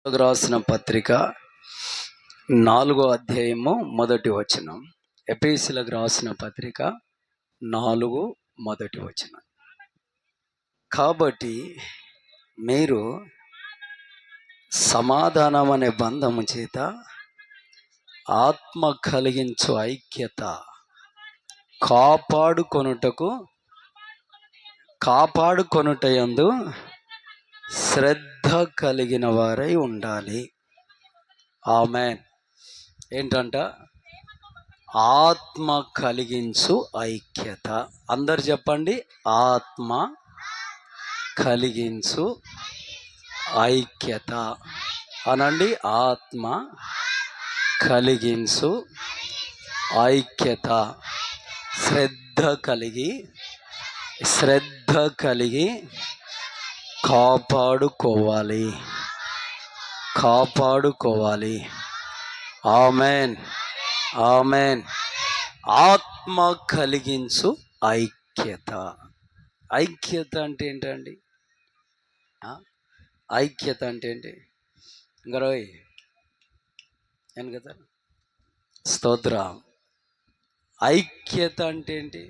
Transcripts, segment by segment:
రాసిన పత్రిక 4వ అధ్యాయము 1వ వచనం. ఎఫెసీయులకు రాసిన పత్రిక 4 1వ వచనం. కాబట్టి మీరు సమాధానం అనే బంధము చేత ఆత్మ కలిగించు ఐక్యత కాపాడుకొనుటయందు శ్రద్ధ కలిగిన వారై ఉండాలి. ఆమేన్. ఏంటంట? ఆత్మ కలిగించు ఐక్యత. అందరు చెప్పండి, ఆత్మ కలిగించు ఐక్యత అనండి. ఆత్మ కలిగించు ఐక్యత. శ్రద్ధ కలిగి కాపాడుకోవాలి. ఆమేన్, ఆమేన్. ఆత్మ కలిగించు ఐక్యత. ఐక్యత అంటే ఏంటండి? ఐక్యత అంటే ఏంటి? గరోయ్ ఏం కదా స్తోత్రం. ఐక్యత అంటే ఏంటి?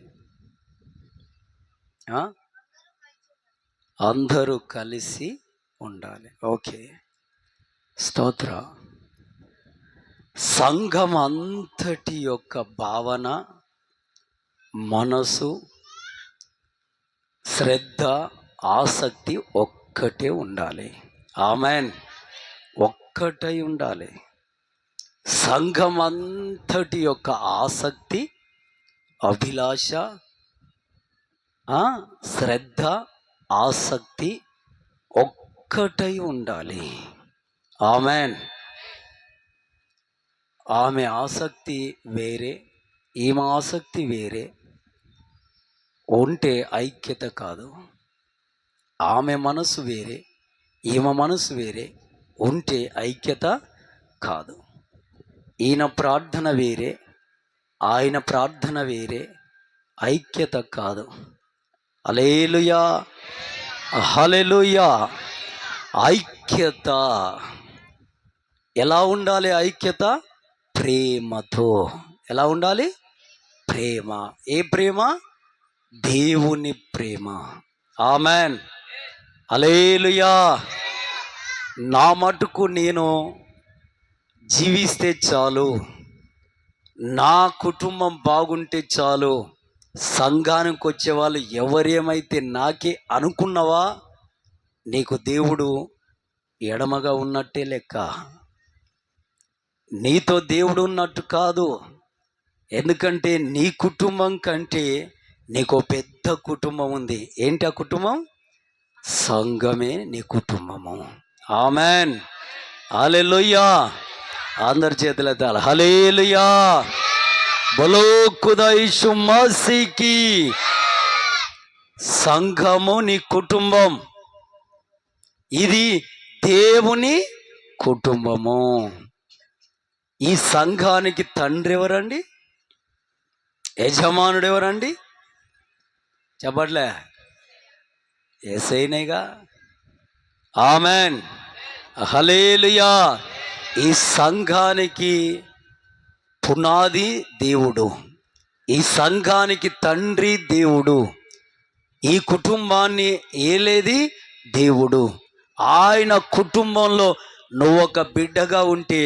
అందరూ కలిసి ఉండాలి. ఓకే, స్తోత్ర. సంఘం అంతటి యొక్క భావన, మనసు, శ్రద్ధ, ఆసక్తి ఒక్కటే ఉండాలి. ఆమేన్. ఒక్కటై ఉండాలి. సంఘం అంతటి యొక్క ఆసక్తి, అభిలాష, శ్రద్ధ, ఆసక్తి ఒక్కటై ఉండాలి. ఆమేన్. ఆమె ఆసక్తి వేరే, ఈమె ఆసక్తి వేరే ఉంటే ఐక్యత కాదు. ఆమె మనసు వేరే, ఈమె మనసు వేరే ఉంటే ఐక్యత కాదు. ఈయన ప్రార్థన వేరే, ఆయన ప్రార్థన వేరే, ఐక్యత కాదు. హల్లెలూయా, హల్లెలూయా. ఐక్యత ఎలా ఉండాలి? ఐక్యత ప్రేమతో. ఎలా ఉండాలి? ప్రేమ. ఏ ప్రేమ? దేవుని ప్రేమ. ఆమేన్, హల్లెలూయా. నా మటుకు నేను జీవిస్తే చాలు, నా కుటుంబం బాగుంటే చాలు, సంఘానికి వచ్చే వాళ్ళు ఎవరేమైతే నాకే అనుకున్నావా, నీకు దేవుడు ఎడమగా ఉన్నట్టే లెక్క. నీతో దేవుడు ఉన్నట్టు కాదు. ఎందుకంటే నీ కుటుంబం కంటే నీకు పెద్ద కుటుంబం ఉంది. ఏంటి ఆ కుటుంబం? సంఘమే నీ కుటుంబము. ఆమేన్, హల్లెలూయా. అందరి చేతులెత్తాలి. హల్లెలూయా. బలో ఖుదా యీశు మసీకి. సంఘము నీ కుటుంబం. ఇది దేవుని కుటుంబము. ఈ సంఘానికి తండ్రి ఎవరండి? యజమానుడు ఎవరండి? చెప్పట్లే, యేసయ్యనేగా. ఆమేన్, హల్లెలూయా. ఈ సంఘానికి పునాది దేవుడు, ఈ సంఘానికి తండ్రి దేవుడు, ఈ కుటుంబాన్ని ఏలేది దేవుడు. ఆయన కుటుంబంలో నువ్వు ఒక బిడ్డగా ఉంటే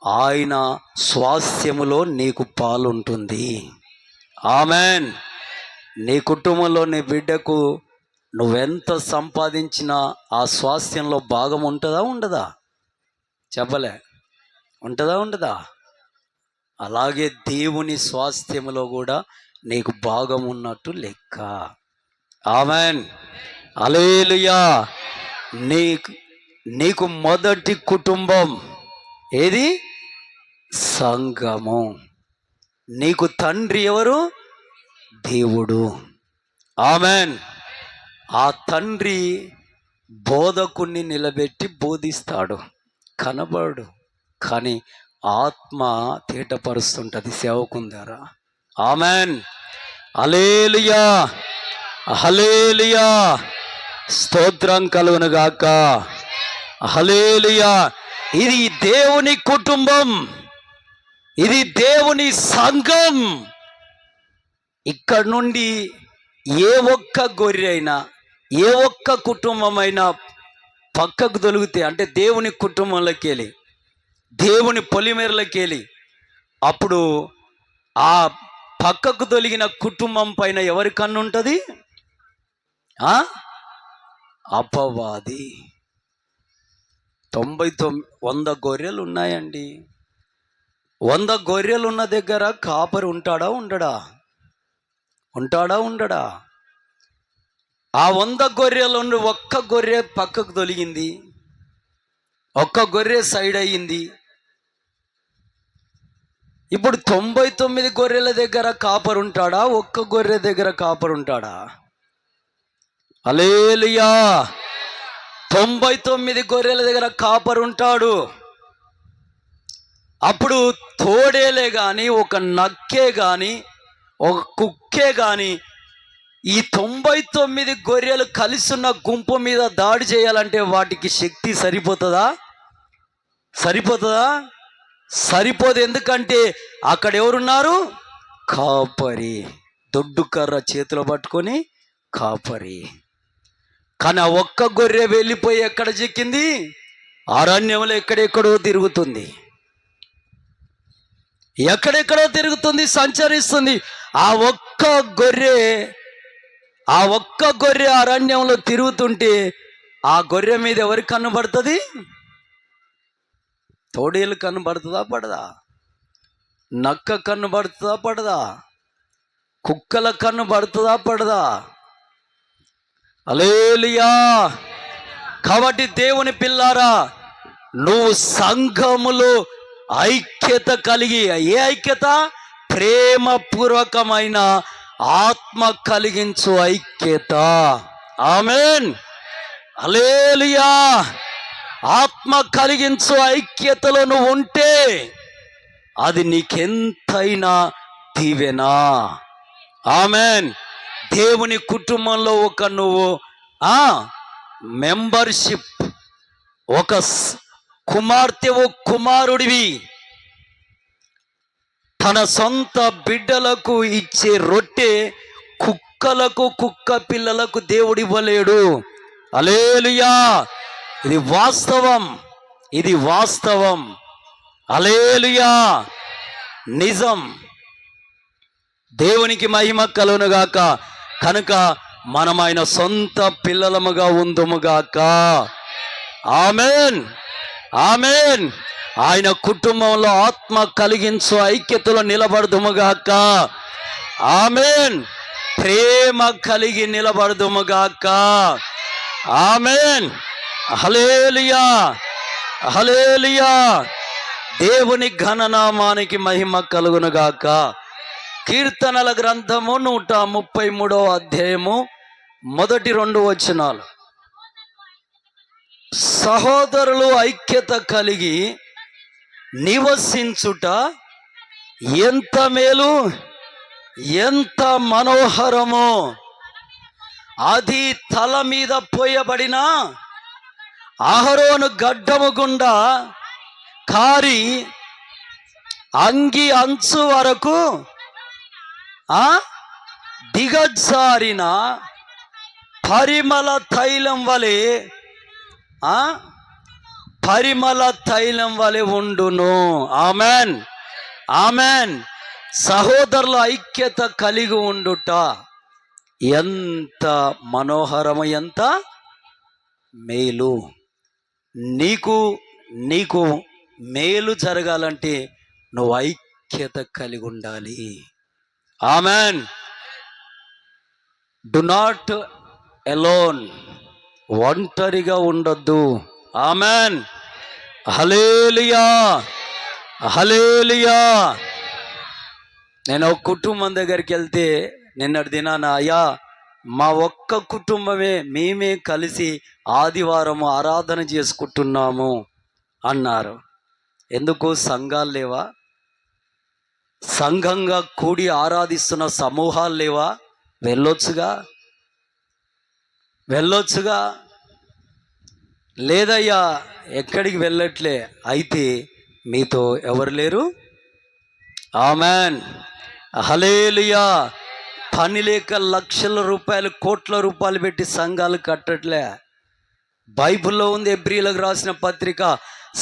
ఆయన స్వాస్థ్యములో నీకు పాలుంటుంది. ఆమేన్. నీ కుటుంబంలో నీ బిడ్డకు నువ్వెంత సంపాదించినా ఆ స్వాస్థ్యంలో భాగం ఉంటుందా ఉండదా? చెప్పలే, ఉంటుందా ఉండదా? అలాగే దేవుని స్వాస్థ్యములో కూడా నీకు భాగం ఉన్నట్టు లెక్క. ఆమేన్, హల్లెలూయా. నీకు మొదటి కుటుంబం ఏది? సంఘము. నీకు తండ్రి ఎవరు? దేవుడు. ఆమేన్. ఆ తండ్రి బోధకుణ్ణి నిలబెట్టి బోధిస్తాడు, కనబడు, కానీ ఆత్మ తేటపరుస్తుంటది సేవకుని ద్వారా. ఆమేన్, హల్లెలూయా, హల్లెలూయా. స్తోత్రం కలుగును గాక. హల్లెలూయా. ఇది దేవుని కుటుంబం, ఇది దేవుని సంఘం. ఇక్కడ నుండి ఏ ఒక్క గొర్రె అయినా, ఏ ఒక్క కుటుంబమైనా పక్కకు తొలిగితే, అంటే దేవుని కుటుంబంలోకి వెళ్ళి, దేవుని పొలిమేరలోకి వెళ్ళి, అప్పుడు ఆ పక్కకు తొలిగిన కుటుంబం పైన ఎవరి కన్ను ఉంటుంది? అపవాది. 100 గొర్రెలు ఉన్నాయండి. 100 గొర్రెలు ఉన్న దగ్గర కాపరి ఉంటాడా ఉండడా? ఉండడా? ఆ 100 గొర్రెలు ఒక్క గొర్రె పక్కకు తొలిగింది, ఒక్క గొర్రె సైడ్ అయ్యింది. ఇప్పుడు 99 గొర్రెల దగ్గర కాపరు ఉంటాడా? ఒక్క గొర్రె దగ్గర కాపరు ఉంటాడా? హల్లెలూయా. 99 గొర్రెల దగ్గర కాపరు ఉంటాడు. అప్పుడు తోడేలే కానీ, ఒక నక్కే కానీ, ఒక కుక్కే కానీ, ఈ 99 గొర్రెలు కలిసి ఉన్న గుంపు మీద దాడి చేయాలంటే వాటికి శక్తి సరిపోతుందా? సరిపోదు. ఎందుకంటే అక్కడ ఎవరున్నారు? కాపరి. దొడ్డు కర్ర చేతిలో పట్టుకొని కాపరి. కానీ ఆ ఒక్క గొర్రె వెళ్ళిపోయి ఎక్కడ చిక్కింది? అరణ్యంలో ఎక్కడెక్కడో తిరుగుతుంది, సంచరిస్తుంది. ఆ ఒక్క గొర్రె అరణ్యంలో తిరుగుతుంటే ఆ గొర్రె మీద ఎవరి కన్ను పడుతుంది? తోడేలు కన్ను పడుతుందా పడదా? నక్క కన్ను పడుతుందా పడదా? కుక్కల కన్ను పడుతుందా పడదా? హల్లెలూయా. కాబట్టి దేవుని పిల్లారా, నువ్వు సంఘములో ఐక్యత కలిగి, ఏ ఐక్యత? ప్రేమపూర్వకమైన ఆత్మ కలిగించు ఐక్యత. ఆమేన్. హల్లెలూయా. ఆత్మ కలిగించు ఐక్యతలో నువ్వు ఉంటే అది నీకెంతైనా దీవెనా. ఆమేన్. దేవుని కుటుంబంలో నువ్వు మెంబర్షిప్, ఒక కుమార్తె, కుమారుడివి. తన సొంత బిడ్డలకు ఇచ్చే రొట్టె కుక్క పిల్లలకు దేవుడు ఇవ్వలేడు. హల్లెలూయా. ఇది వాస్తవం. హల్లెలూయా. నిజం. దేవునికి మహిమ కలుగునుగాక. కనుక మనం ఆయన సొంత పిల్లలముగా ఉందుముగాక. ఆమేన్. ఆయన కుటుంబంలో ఆత్మ కలిగించు ఐక్యతలో నిలబడదుముగాక. ఆమేన్. ప్రేమ కలిగి నిలబడదుముగాక. ఆమేన్. హల్లెలూయా. దేవుని ఘననామానికి మహిమ కలుగునుగాక. కీర్తనల గ్రంథము 133వ అధ్యాయము 1-2 వచనాలు. సహోదరులు ఐక్యత కలిగి నివసించుట ఎంత మేలు, ఎంత మనోహరము. అది తల మీద పోయబడిన అహరోను గడ్డము గుండా కారి అంగి అంచు వరకు దిగజారిన పరిమళ తైలం వలె ఉండును. ఆమెన్. సహోదరుల ఐక్యత కలిగి ఉండుట ఎంత మనోహరము, ఎంత మేలు. నీకు మేలు జరగాలంటే నువ్వు ఐక్యత కలిగి ఉండాలి. ఆమెన్. Do not alone. ఒంటరిగా ఉండొద్దు. ఆమెన్. హల్లెలూయా. నేను ఒక కుటుంబం దగ్గరికి వెళ్తే నిన్నటి దినాన, అయ్యా మా ఒక్క కుటుంబమే, మేమే కలిసి ఆదివారం ఆరాధన చేసుకుంటున్నాము అన్నారు. ఎందుకు? సంఘాలు లేవా? సంఘంగా కూడి ఆరాధిస్తున్న సమూహాలు లేవా? వెళ్ళొచ్చుగా. లేదయ్యా ఎక్కడికి వెళ్ళట్లే, అయితే మీతో ఎవరు లేరు? ఆమెన్, హల్లెలూయా. పని లేక లక్షల రూపాయలు కోట్ల రూపాయలు పెట్టి సంఘాలు కట్టట్లే. బైబిల్లో ఉంది, ఎబ్రీలకు రాసిన పత్రిక,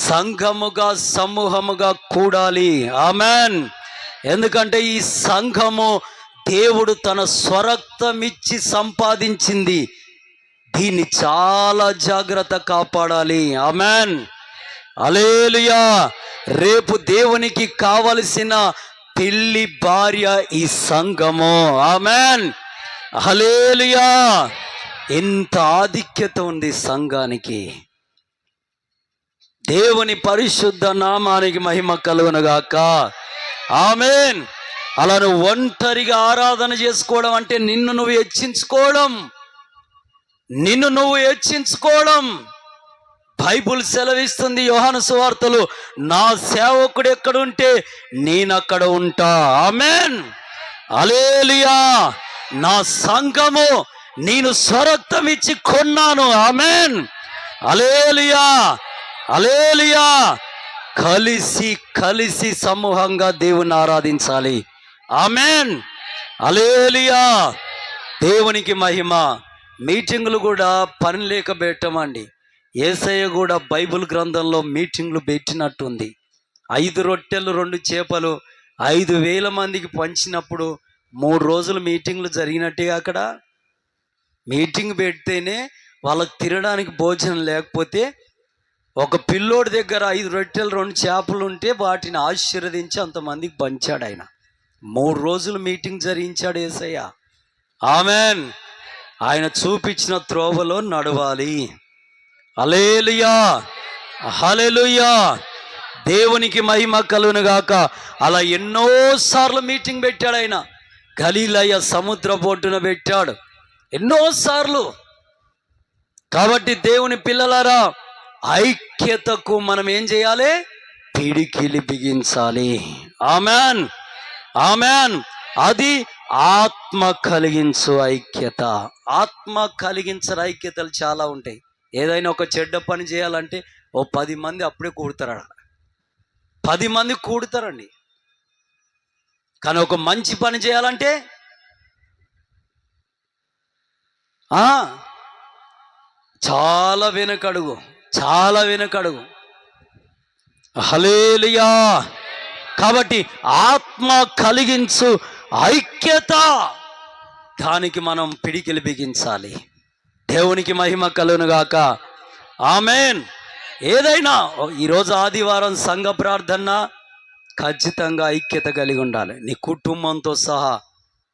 సంఘముగా సమూహముగా కూడాలి. ఆమెన్. ఎందుకంటే ఈ సంఘము దేవుడు తన స్వరక్తం ఇచ్చి సంపాదించింది, దీన్ని చాలా జాగ్రత్త కాపాడాలి. ఆమెన్, హల్లెలూయా. రేపు దేవునికి కావలసిన పెళ్లి భార్య ఈ సంఘము. ఆమెన్, హల్లెలూయా. ఎంత ఆధిక్యత ఉంది సంఘానికి. దేవుని పరిశుద్ధ నామానికి మహిమ కలుగునుగాక. ఆమెన్. అలా నువ్వు ఒంటరిగా ఆరాధన చేసుకోవడం అంటే నిన్ను నువ్వు హెచ్చించుకోవడం. బైబుల్ సెలవిస్తుంది, యోహాను సువార్తలు, నా సేవకుడు ఎక్కడుంటే నేనక్కడ ఉంటా. ఆమెన్, హల్లెలూయా. నా సంఘము నేను స్వరక్తం ఇచ్చి కొన్నాను. ఆమెన్, హల్లెలూయా, హల్లెలూయా. కలిసి సమూహంగా దేవుని ఆరాధించాలి. ఆమెన్, హల్లెలూయా. దేవునికి మహిమ. మీటింగులు కూడా పని లేక పెట్టమండి. యేసయ్య కూడా బైబిల్ గ్రంథంలో మీటింగ్లు పెట్టినట్టుంది. 5 రొట్టెలు 2 చేపలు 5,000 మందికి పంచినప్పుడు 3 రోజులు మీటింగ్లు జరిగినట్టుగా. అక్కడ మీటింగ్ పెడితేనే వాళ్ళకి తినడానికి భోజనం లేకపోతే, ఒక పిల్లోడి దగ్గర 5 రొట్టెలు 2 చేపలు ఉంటే వాటిని ఆశీర్వదించి అంతమందికి పంచాడు ఆయన. 3 రోజులు మీటింగ్ జరిగించాడు యేసయ్య. ఆమెన్. ఆయన చూపించిన త్రోవలో నడవాలి. హల్లెలూయా, హల్లెలూయా. దేవునికి మహిమ కలుగునుగాక. అలా ఎన్నోసార్లు మీటింగ్ పెట్టాడు ఆయన. గలిలయ సముద్ర బొడ్డున పెట్టాడు ఎన్నోసార్లు. కాబట్టి దేవుని పిల్లలారా, ఐక్యతకు మనం ఏం చేయాలి? పిడికిలి బిగించాలి. Amen, amen. అది ఆత్మ కలిగించు ఐక్యత. ఆత్మ కలిగించే ఐక్యతలు చాలా ఉంటాయి. ఏదైనా ఒక చెడ్డ పని చేయాలంటే 10 మంది అప్పుడే కూడతారు. 10 మంది కూడతారండి. కానీ ఒక మంచి పని చేయాలంటే చాలా వెనకడుగు. హల్లెలూయా. కాబట్టి ఆత్మ కలిగించు ఐక్యత, దానికి మనం పిడికిలి బిగించాలి. దేవునికి మహిమ కలుగునుగాక. ఆమెన్. ఏదైనా ఈరోజు ఆదివారం సంఘ ప్రార్థన, ఖచ్చితంగా ఐక్యత కలిగి ఉండాలి. నీ కుటుంబంతో సహా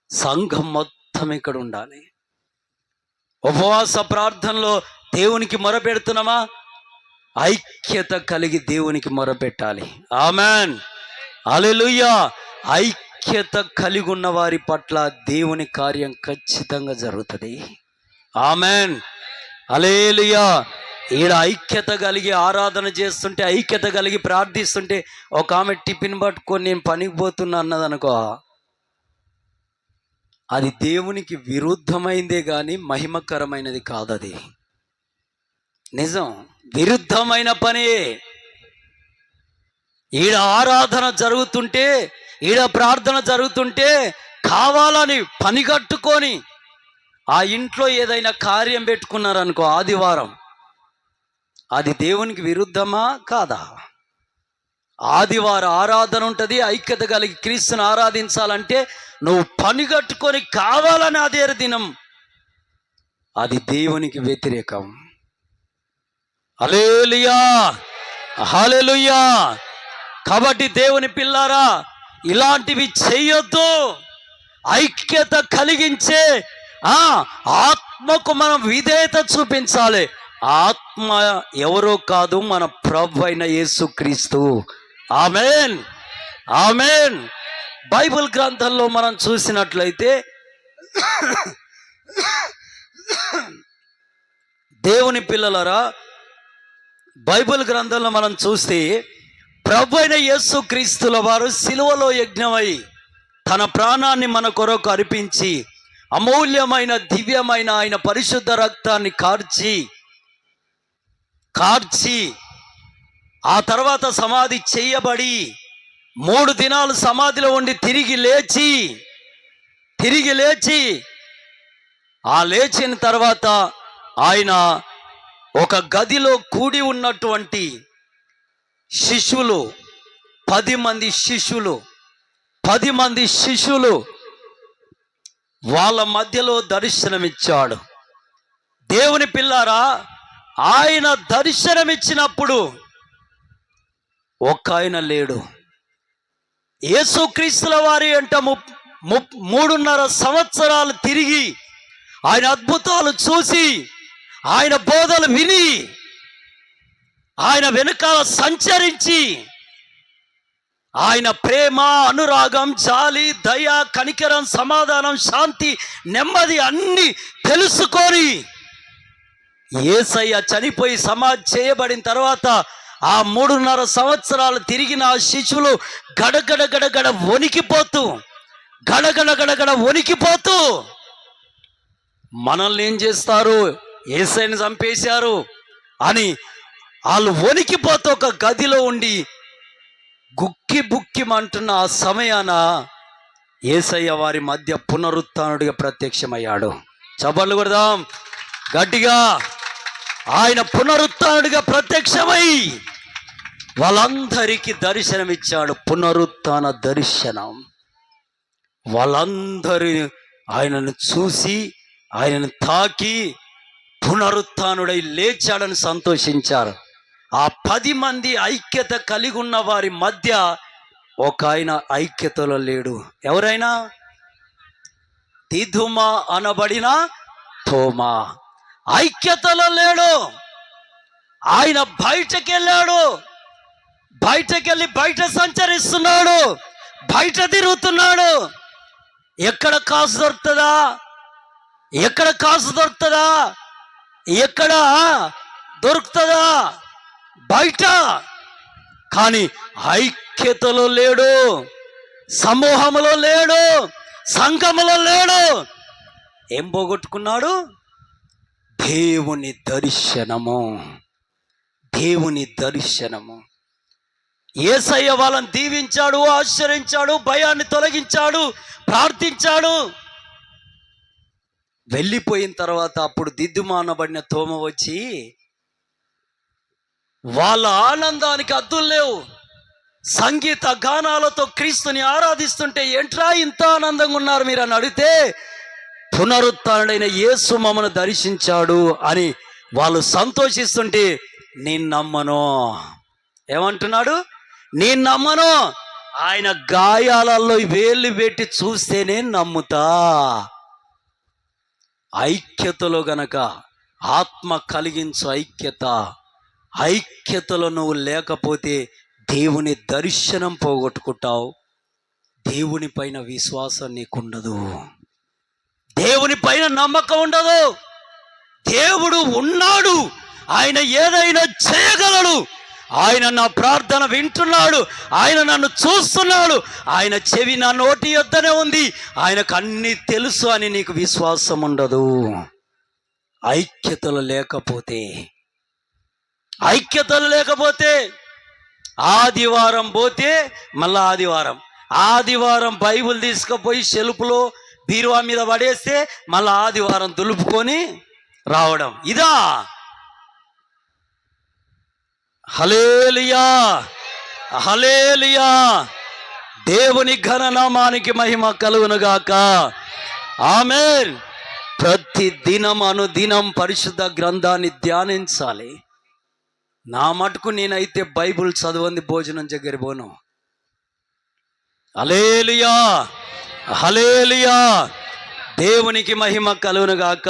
సంఘం మొత్తం ఇక్కడ ఉండాలి. ఉపవాస ప్రార్థనలో దేవునికి మొరపెడుతున్నామా? ఐక్యత కలిగి దేవునికి మొరపెట్టాలి. ఆమెన్, హల్లెలూయా. ఐక్యత కలిగి ఉన్న వారి పట్ల దేవుని కార్యం ఖచ్చితంగా జరుగుతుంది. ఆమెన్, హల్లెలూయా. ఈడ ఐక్యత కలిగి ఆరాధన చేస్తుంటే, ఐక్యత కలిగి ప్రార్థిస్తుంటే, ఒక ఆమె టిఫిన్ పట్టుకొని నేను పనికి పోతున్నా అన్నదనుకో, అది దేవునికి విరుద్ధమైందే కానీ మహిమకరమైనది కాదు. అది నిజం, విరుద్ధమైన పని. ఈడ ఆరాధన జరుగుతుంటే, ఈడ ప్రార్థన జరుగుతుంటే కావాలని పని కట్టుకొని ఆ ఇంట్లో ఏదైనా కార్యం పెట్టుకున్నారనుకో ఆదివారం, అది దేవునికి విరుద్ధమా కాదా? ఆదివారం ఆరాధన ఉంటుంది, ఐక్యత కలిగి క్రీస్తుని ఆరాధించాలంటే నువ్వు పని కట్టుకొని కావాలని అదే దినం, అది దేవునికి వ్యతిరేకం. హల్లెలూయా, హల్లెలూయా. కాబట్టి దేవుని పిల్లారా, ఇలాంటివి చెయ్యొద్దు. ఐక్యత కలిగించే ఆత్మకు మనం విధేయత చూపించాలి. ఆత్మ ఎవరో కాదు, మన ప్రభు అయిన యేసుక్రీస్తు. Amen, amen. బైబిల్ గ్రంథంలో మనం చూసినట్లయితే దేవుని పిల్లలరా, బైబిల్ గ్రంథంలో మనం చూస్తే ప్రభు అయిన యేసుక్రీస్తుల వారు సిలువలో యజ్ఞమై తన ప్రాణాన్ని మన కొరకు అర్పించి అమూల్యమైన దివ్యమైన ఆయన పరిశుద్ధ రక్తాన్ని కార్చి కార్చి ఆ తర్వాత సమాధి చేయబడి 3 దినాలు సమాధిలో ఉండి తిరిగి లేచి ఆ లేచిన తర్వాత ఆయన ఒక గదిలో కూడి ఉన్నటువంటి శిష్యులు 10 మంది శిష్యులు వాళ్ళ మధ్యలో దర్శనమిచ్చాడు. దేవుని పిల్లారా, ఆయన దర్శనమిచ్చినప్పుడు ఒక్క ఆయన లేడు. యేసుక్రీస్తుల వారి అంట 3.5 సంవత్సరాలు తిరిగి ఆయన అద్భుతాలు చూసి ఆయన బోధలు విని ఆయన వెనుకాల సంచరించి ఆయన ప్రేమ, అనురాగం, జాలి, దయ, కనికరం, సమాధానం, శాంతి, నెమ్మది అన్ని తెలుసుకొని యేసయ్య చనిపోయి సమాధి చేయబడిన తర్వాత ఆ 3.5 సంవత్సరాలు తిరిగిన ఆ శిష్యులు గడగడ వణికిపోతూ మనల్ని ఏం చేస్తారు, యేసయ్యని చంపేశారు అని వాళ్ళు వణికిపోతూ ఒక గదిలో ఉండి బుక్కిమంటున్న ఆ సమయాన యేసయ్య వారి మధ్య పునరుత్థానుడిగా ప్రత్యక్షమయ్యాడు. చప్పట్లు కొడదాం గట్టిగా. ఆయన పునరుత్థానుడిగా ప్రత్యక్షమై వాళ్ళందరికీ దర్శనమిచ్చాడు. పునరుత్థాన దర్శనం. వాళ్ళందరూ ఆయనను చూసి ఆయనను తాకి పునరుత్థానుడై లేచాడని సంతోషించారు. ఆ 10 మంది ఐక్యత కలిగి ఉన్న వారి మధ్య ఒక ఆయన ఐక్యతలో లేడు. ఎవరైనా? దిదుమా అనబడిన తోమా ఐక్యతలో లేడు. ఆయన బయటకెళ్ళి బయట సంచరిస్తున్నాడు, బయట తిరుగుతున్నాడు. ఎక్కడ కాసు దొరుకుతుందా, ఎక్కడ దొరుకుతుందా బయట. కానీ ఐక్యతలో లేడు, సమూహంలో లేడు, సంఘములో లేడు. ఏం పోగొట్టుకున్నాడు? దేవుని దర్శనము. యేసయ్య వాళ్ళని దీవించాడు, ఆశ్చర్యించాడు, భయాన్ని తొలగించాడు, ప్రార్థించాడు. వెళ్ళిపోయిన తర్వాత అప్పుడు దిద్దుమానబడిన తోమ వచ్చి వాళ్ళ ఆనందానికి అద్దులు లేవు. సంగీత గానాలతో క్రీస్తుని ఆరాధిస్తుంటే ఏంట్రా ఇంత ఆనందంగా ఉన్నారు మీరు అని అడిగితే, పునరుత్థానుడైన యేసు మమ్మను దర్శించాడు అని వాళ్ళు సంతోషిస్తుంటే, నేను నమ్మను. ఏమంటున్నాడు? నేను నమ్మను. ఆయన గాయాలలో వేళ్ళు పెట్టి చూస్తేనే నమ్ముతా. ఐక్యతలో గనక ఆత్మ కలిగించు ఐక్యతలో నువ్వు లేకపోతే దేవుని దర్శనం పోగొట్టుకుంటావు. దేవుని పైన విశ్వాసం నీకుండదు, దేవుని పైన నమ్మకం ఉండదు. దేవుడు ఉన్నాడు, ఆయన ఏదైనా చేయగలడు, ఆయన నా ప్రార్థన వింటున్నాడు, ఆయన నన్ను చూస్తున్నాడు, ఆయన చెవి నా నోటి యొద్దనే ఉంది, ఆయనకు అన్నీ తెలుసు అని నీకు విశ్వాసం ఉండదు. ఐక్యతలు లేకపోతే ఆదివారం పోతే మళ్ళా ఆదివారం బైబిల్ తీసుకుపోయి షెల్ఫ్లో బీరువా మీద పడేస్తే మళ్ళీ ఆదివారం దులుపుకొని రావడం. ఇదా? హల్లెలూయా, దేవుని ఘననామానికి మహిమ కలుగునుగాక. ఆమేన్. ప్రతి అనుదినం పరిశుద్ధ గ్రంథాన్ని ధ్యానించాలి. నా మటుకు నేనైతే బైబిల్ చదవంది భోజనం దగ్గర పోను. హల్లెలూయా, దేవునికి మహిమ కలుగునుగాక.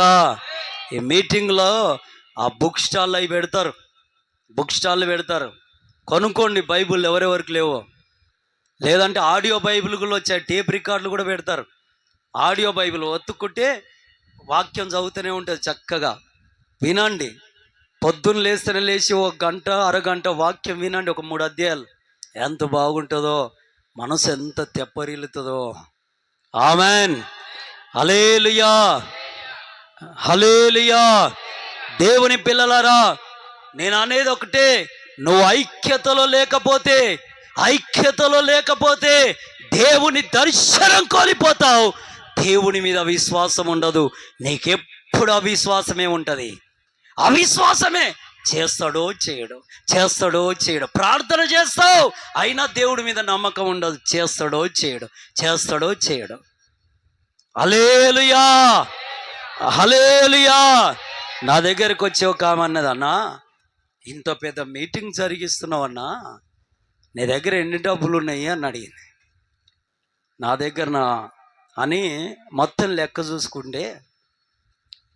ఈ మీటింగ్లో ఆ బుక్ స్టాల్ అవి పెడతారు, కొనుక్కోండి బైబిల్ ఎవరెవరికి లేవో. లేదంటే ఆడియో బైబిల్ కూడా వచ్చాయి, టేప్ రికార్డులు కూడా పెడతారు. ఆడియో బైబిల్ ఒత్తుకుంటే వాక్యం చదువుతూనే ఉంటుంది, చక్కగా వినండి. పొద్దున్న లేచి 1 గంట అరగంట వాక్యం వినండి, ఒక 3 అధ్యాయాలు. ఎంత బాగుంటుందో, మనసు ఎంత తెప్పరిల్లుతుందో. ఆమెన్. హల్లెలూయా. దేవుని పిల్లలారా, నేను అనేది ఒకటే, నువ్వు ఐక్యతలో లేకపోతే దేవుని దర్శనం కోల్పోతావు. దేవుని మీద విశ్వాసం ఉండదు. నీకెప్పుడు అవిశ్వాసమే ఉంటుంది. అవిశ్వాసమే. చేస్తాడో చేయడు. ప్రార్థన చేస్తావు, అయినా దేవుడి మీద నమ్మకం ఉండదు. చేస్తాడో చేయడు. హల్లెలూయా, హల్లెలూయా. నా దగ్గరికి వచ్చి ఒక ఆమె అన్నది, అన్నా ఇంత పెద్ద మీటింగ్ జరిగిస్తున్నావన్నా, నీ దగ్గర ఎన్ని డబ్బులు ఉన్నాయి అని అడిగింది. నా దగ్గర అని మొత్తం లెక్క చూసుకుంటే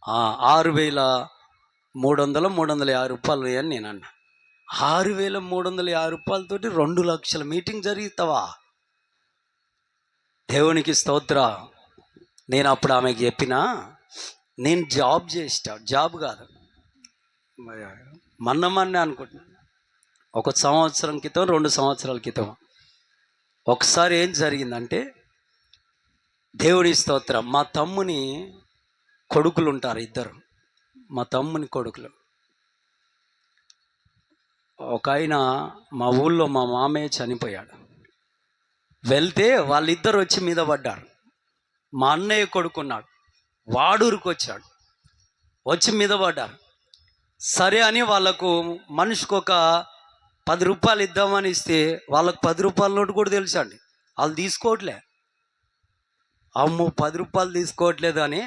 6,350 రూపాయలు అని నేను అన్నా. 6,350 రూపాయలతోటి 2 లక్షల మీటింగ్ జరుగుతావా? దేవునికి స్తోత్ర. నేను అప్పుడు ఆమెకి చెప్పినా, నేను జాబ్ కాదు, మొన్న అనుకుంటున్నాను, 1 సంవత్సరం క్రితం 2 సంవత్సరాల క్రితం ఒకసారి ఏం జరిగిందంటే, దేవుని స్తోత్రం, మా తమ్ముని కొడుకులు ఉంటారు 2. మా తమ్ముని కొడుకులు, ఒక ఆయన మా ఊళ్ళో మా మామయ్య చనిపోయాడు. వెళ్తే వాళ్ళిద్దరు వచ్చి మీద పడ్డారు. మా అన్నయ్య కొడుకున్నాడు, వాడూరికి వచ్చాడు, వచ్చి మీద పడ్డారు. సరే అని వాళ్ళకు మనిషికి ఒక 10 రూపాయలు ఇద్దామని ఇస్తే వాళ్ళకు 10 రూపాయల నోటు కూడా తెలుసండి. వాళ్ళు తీసుకోవట్లే. అమ్మో 10 రూపాయలు తీసుకోవట్లేదు అని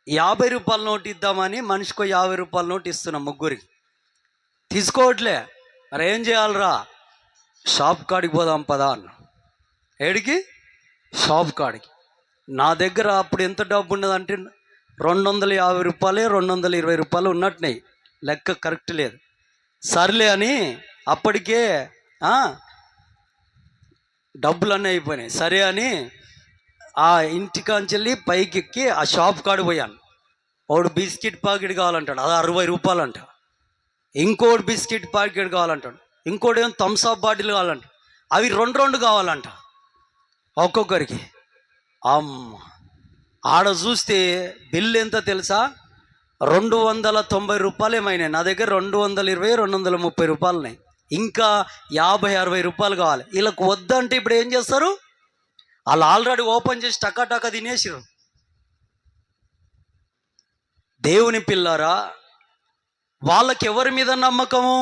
50 రూపాయల నోటు ఇద్దామని మనిషికి 50 రూపాయల నోటు ఇస్తున్నాం, ముగ్గురికి తీసుకోవట్లే. మరి ఏం చేయాలరా? షాప్ కాడికి పోదాం పదా అన్న. ఏడికి? షాప్ కాడికి. నా దగ్గర అప్పుడు ఎంత డబ్బు ఉన్నదంటే 250 రూపాయలే, 220 రూపాయలు ఉన్నట్టున్నాయి, లెక్క కరెక్ట్ లేదు. సర్లే అని అప్పటికే డబ్బులన్నీ అయిపోయినాయి. సరే అని ఆ ఇంటికాంచెల్లి పైకి ఎక్కి ఆ షాప్ కాడికి పోయాను. ఒకడు బిస్కెట్ ప్యాకెట్ కావాలంటాడు, అది 60 రూపాయలు అంట. ఇంకోటి బిస్కెట్ ప్యాకెట్ కావాలంటాడు, ఇంకోటి ఏమో థమ్స్అప్ బాటిల్ కావాలంట. అవి 2 కావాలంట ఒక్కొక్కరికి. ఆడ చూస్తే బిల్లు ఎంత తెలుసా? 290 రూపాయలు ఏమైనాయి. నా దగ్గర 220, 230 రూపాయలు ఉన్నాయి. ఇంకా 50-60 రూపాయలు కావాలి. వీళ్ళకు వద్దంటే ఇప్పుడు ఏం చేస్తారు? వాళ్ళు ఆల్రెడీ ఓపెన్ చేసి టకా తినేసిరు. దేవుని పిల్లారా, వాళ్ళకి ఎవరి మీద నమ్మకము?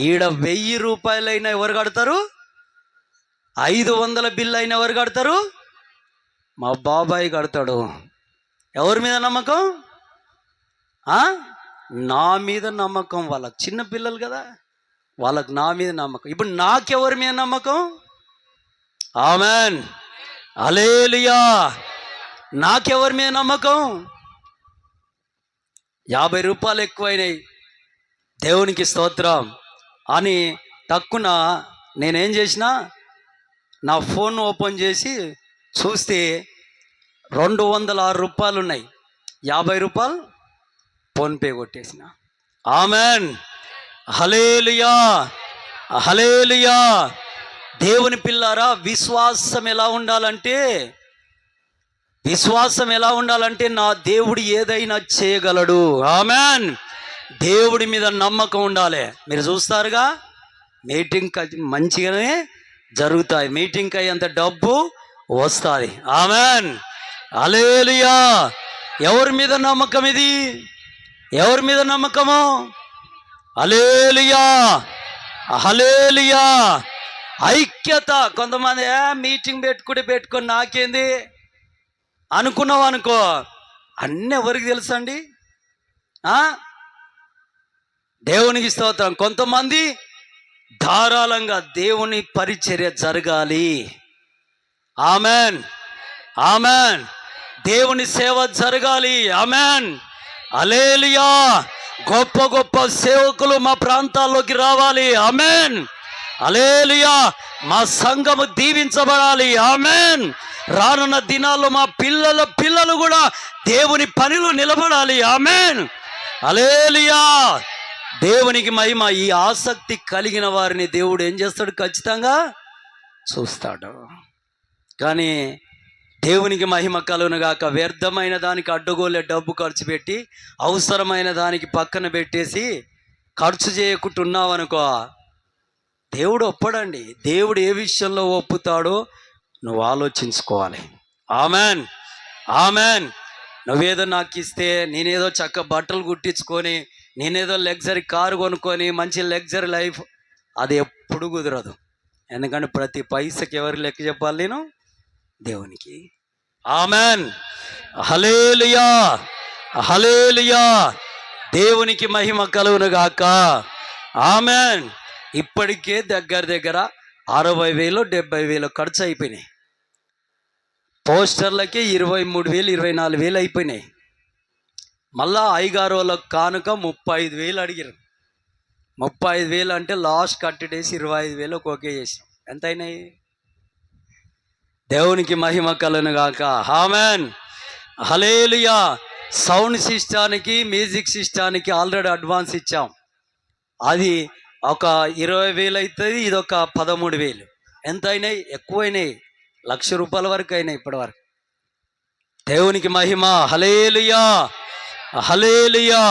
ఈడ 1000 రూపాయలైనా ఎవరు కడతారు? 500 బిల్లు అయినా ఎవరు కడతారు? మా బాబాయ్ కడతాడు. ఎవరి మీద నమ్మకం? నా మీద నమ్మకం. వాళ్ళకి చిన్న పిల్లలు కదా, వాళ్ళకి నా మీద నమ్మకం. ఇప్పుడు నాకెవరి మీద నమ్మకం? ఆమెన్, హల్లెలూయా. నాకెవరి మీద నమ్మకం? 50 రూపాయలు ఎక్కువైనాయి, దేవునికి స్తోత్రం అని తక్కువ నేనేం చేసిన, నా ఫోన్ ఓపెన్ చేసి చూస్తే 206 రూపాయలు ఉన్నాయి. 50 రూపాయలు ఫోన్పే కొట్టేసిన. ఆమెన్, హల్లెలూయా, హల్లెలూయా. దేవుని పిల్లారా, విశ్వాసం ఎలా ఉండాలంటే నా దేవుడు ఏదైనా చేయగలడు. ఆమెన్. దేవుడి మీద నమ్మకం ఉండాలి. మీరు చూస్తారుగా, మీటింగ్ మంచిగానే జరుగుతాయి, మీటింగ్కి అయ్యేంత డబ్బు వస్తుంది. ఆమెన్, హల్లెలూయా. ఎవరి మీద నమ్మకం ఇది? ఎవరి మీద నమ్మకము? హల్లెలూయా, హల్లెలూయా. ఐక్యత. కొంతమంది మీటింగ్ పెట్టుకొని నాకేంది అనుకున్నావు అనుకో, అన్నీ ఎవరికి తెలుసండి? దేవునికి స్తోత్రం. కొంతమంది ధారాళంగా దేవుని పరిచర్య జరగాలి. Amen, amen. దేవుని సేవ జరగాలి. ఆమెన్, హల్లెలూయా. గొప్ప గొప్ప సేవకులు మా ప్రాంతాల్లోకి రావాలి. ఆమెన్, హల్లెలూయా. మా సంఘము దీవించబడాలి. ఆమెన్. రానున్న దినాల్లో మా పిల్లలు కూడా దేవుని పనిలో నిలబడాలి. ఆమెన్, హల్లెలూయా. దేవునికి మహిమ. ఈ ఆసక్తి కలిగిన వారిని దేవుడు ఏం చేస్తాడు? ఖచ్చితంగా చూస్తాడు. కానీ దేవునికి మహిమ కలుగునుగాక. వ్యర్థమైన దానికి అడ్డగోలే డబ్బు ఖర్చు పెట్టి అవసరమైన దానికి పక్కన పెట్టేసి ఖర్చు చేయకుంటున్నావు అనుకో, దేవుడు ఒప్పడండి. దేవుడు ఏ విషయంలో ఒప్పుతాడో నువ్వు ఆలోచించుకోవాలి. Amen, amen. నువ్వేదో నాకు ఇస్తే నేనేదో చక్క బట్టలు కుట్టించుకొని, నేనేదో లగ్జరీ కారు కొనుక్కొని మంచి లగ్జరీ లైఫ్, అది ఎప్పుడు కుదరదు. ఎందుకంటే ప్రతి పైసకి ఎవరు లెక్క చెప్పాలి? నేను దేవునికి. ఆమెన్, హల్లెలూయా, హల్లెలూయా. దేవునికి మహిమ కలుగునుగాక. ఆమెన్. ఇప్పటికే దగ్గర దగ్గర 60,000 70,000 ఖర్చు అయిపోయినాయి. పోస్టర్లకి 23,000 24,000 అయిపోయినాయి. మళ్ళా అయ్యగారు వాళ్ళకి కానుక 35,000 అడిగారు. 35,000 అంటే లాస్ట్ కట్టడేసి 25,000 ఓకే చేసాం. ఎంత అయినాయి? దేవునికి మహిమ కలుగునుగాక. ఆమెన్, హల్లెలూయా. సౌండ్ సిస్టానికి, మ్యూజిక్ సిస్టానికి ఆల్రెడీ అడ్వాన్స్ ఇచ్చాం. అది ఒక 20,000 అవుతుంది. ఇది ఒక 13,000. ఎంత అయినాయి? ఎక్కువైనాయి. ₹1,00,000 వరకు అయినాయి ఇప్పటి వరకు. దేవునికి మహిమ. హల్లెలూయా, హల్లెలూయా.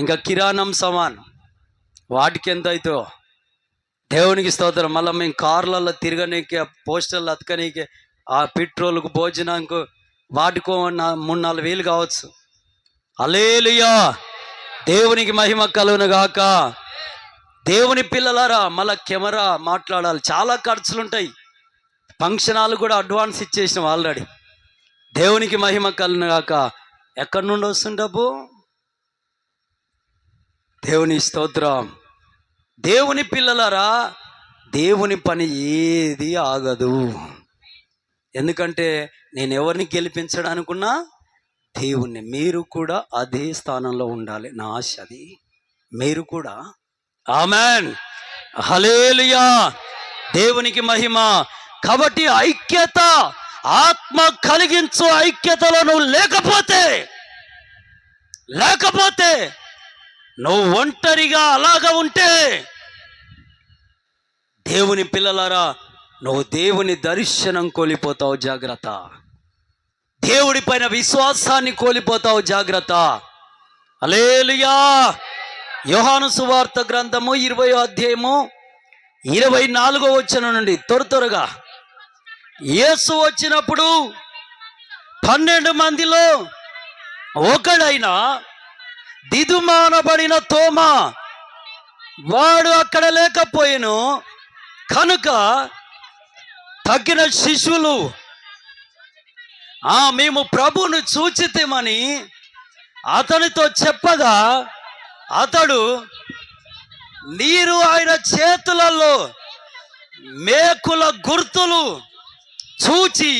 ఇంకా కిరాణం సామాన్ వాటికి ఎంత అవుతుందో దేవునికి స్తోత్రం. మళ్ళీ మేము కార్లలో తిరగనీకి, పోస్టర్లు అతకనీకి, ఆ పెట్రోల్కు, భోజనానికి, వాటికో 3-4 కావచ్చు. హల్లెలూయా. దేవునికి మహిమ కలుగునుగాక. దేవుని పిల్లలారా, మళ్ళీ కెమెరా మాట్లాడాలి, చాలా ఖర్చులు ఉంటాయి. ఫంక్షన్ హాల్ కూడా అడ్వాన్స్ ఇచ్చేసినాం ఆల్రెడీ. దేవునికి మహిమ కలుగునుగాక. ఎక్కడి నుండి వస్తుంది డబ్బు? దేవుని స్తోత్రం. దేవుని పిల్లలారా, దేవుని పని ఏది ఆగదు. ఎందుకంటే నేను ఎవరిని గెలిపించడానుకున్నా? దేవుణ్ణి. మీరు కూడా అదే స్థానంలో ఉండాలి. నా ఆశ అది. మీరు కూడా. ఆమెన్, హల్లెలూయా. దేవునికి మహిమ. కాబట్టి ఐక్యత, ఆత్మ కలిగించు ఐక్యతలో నువ్వు లేకపోతే నువ్వు ఒంటరిగా అలాగా ఉంటే, దేవుని పిల్లలారా, నువ్వు దేవుని దర్శనం కోల్పోతావు. జాగ్రత్త. దేవుడి పైన విశ్వాసాన్ని కోల్పోతావు. జాగ్రత్త. హల్లెలూయా. యోహాను సువార్త గ్రంథము 20వ అధ్యాయము 24వ వచనం నుండి త్వరగా. యేసు వచ్చినప్పుడు 12 మందిలో ఒకడైన దిదుమానబడిన తోమా, వాడు అక్కడ లేకపోయెను. కనుక తగ్గిన శిష్యులు మేము ప్రభువును చూచితేమని అతనితో చెప్పగా, అతడు నీరు ఆయన చేతులలో మేకుల గుర్తులు చూచి,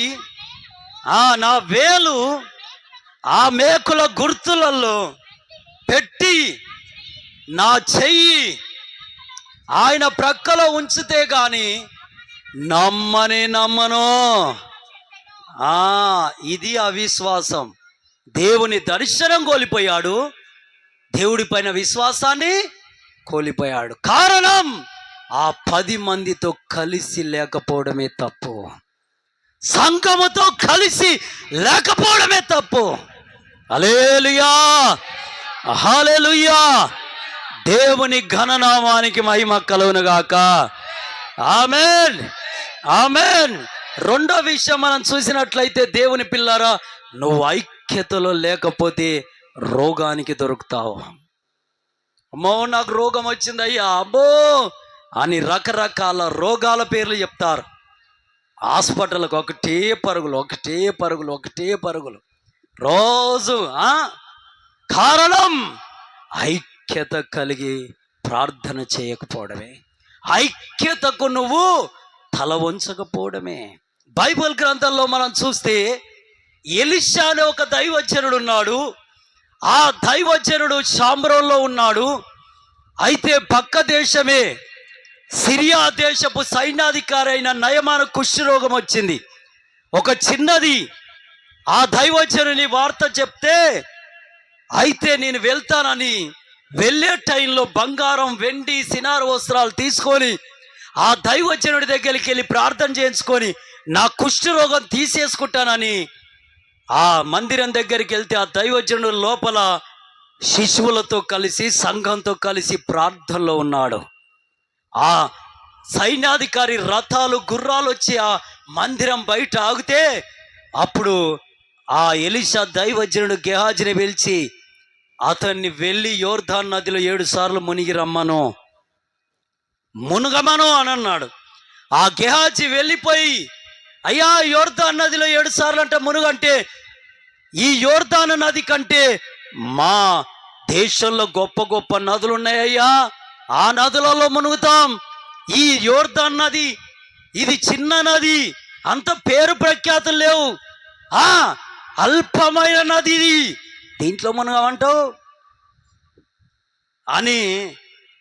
నా వేలు ఆ మేకుల గుర్తులలో పెట్టి నా చెయ్యి ఆయన ప్రక్కలో ఉంచితే గాని నమ్మను. ఇది అవిశ్వాసం. దేవుని దర్శనం కోల్పోయాడు, దేవుడి పైన విశ్వాసాన్ని కోల్పోయాడు. కారణం ఆ 10 మందితో కలిసి లేకపోవడమే తప్పు. సంఘముతో కలిసి లేకపోవడమే తప్పు. హల్లెలూయా, హల్లెలూయా. దేవుని ఘననామానికి మహిమ కలుగునుగాక. Amen, amen. రెండో విషయం మనం చూసినట్లయితే, దేవుని పిల్లారా, నువ్వు ఐక్యతలో లేకపోతే రోగానికి దొరుకుతావు. అమ్మో నాకు రోగం వచ్చింది అయ్యా, అమ్మో అని రకరకాల రోగాల పేర్లు చెప్తారు. హాస్పిటల్కి ఒకటే పరుగులు రోజు. కారణం ఐక్యత కలిగి ప్రార్థన చేయకపోవడమే, ఐక్యతకు నువ్వు తల వంచకపోవడమే. బైబిల్ గ్రంథంలో మనం చూస్తే ఎలీషా అనే ఒక దైవజనుడు ఉన్నాడు. ఆ దైవజనుడు షామ్రోన్లో ఉన్నాడు. అయితే పక్క దేశమే సిరియా దేశపు సైన్యాధికారి అయిన నయమాను కుష్ఠరోగం వచ్చింది. ఒక చిన్నది ఆ దైవజనుని వార్త చెప్తే, అయితే నేను వెళ్తానని వెళ్ళే టైంలో బంగారం, వెండి, సినారు వస్త్రాలు తీసుకొని ఆ దైవజనుడి దగ్గరికి వెళ్ళి ప్రార్థన చేయించుకొని నా కుష్టి రోగం తీసేసుకుంటానని ఆ మందిరం దగ్గరికి వెళ్తే ఆ దైవజనుడు లోపల శిశువులతో కలిసి సంఘంతో కలిసి ప్రార్థనలో ఉన్నాడు. ఆ సైన్యాధికారి రథాలు గుర్రాలు వచ్చి ఆ మందిరం బయట ఆగితే అప్పుడు ఆ ఎలీషా దైవజనుడు గెహాజీని పిలిచి అతన్ని వెళ్ళి యోర్దాను నదిలో 7 సార్లు మునిగి రమ్మను, మునగమను అని అన్నాడు. ఆ గెహాజీ వెళ్ళిపోయి, అయ్యా యోర్దాను నదిలో 7 సార్లు అంటే మునుగంటే, ఈ యోర్దాను నది కంటే మా దేశంలో గొప్ప గొప్ప నదులు ఉన్నాయ్యా, ఆ నదులలో మునుగుతాం. ఈ యోర్దాను నది ఇది చిన్న నది, అంత పేరు ప్రఖ్యాతులు లేవు, అల్పమైన నది ఇది, దీంట్లో మునగమంటావు అని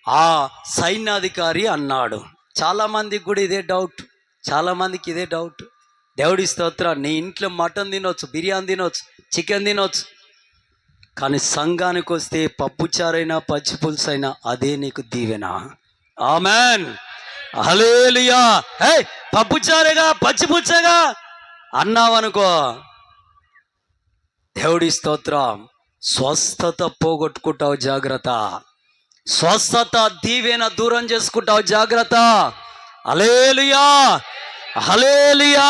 ఆ సైన్యాధికారి అన్నాడు. చాలామందికి కూడా ఇదే డౌట్, చాలామందికి ఇదే డౌట్. దేవుడి స్తోత్రం. నీ ఇంట్లో మటన్ తినొచ్చు, బిర్యానీ తినొచ్చు, చికెన్ తినొచ్చు, కానీ సంఘానికి వస్తే పప్పుచారైనా పచ్చి పులుసు అయినా అదే నీకు దీవెన. ఆమెన్, హల్లెలూయా. పప్పుచారేగా పచ్చి పులుసేగా అన్నావనుకో, దేవుడి స్తోత్రం, స్వస్థత పోగొట్టుకుంటావు, జాగ్రత్త. స్వస్థత దీవెన దూరం చేసుకుంటావు, జాగ్రత్త. హల్లెలూయా, హల్లెలూయా.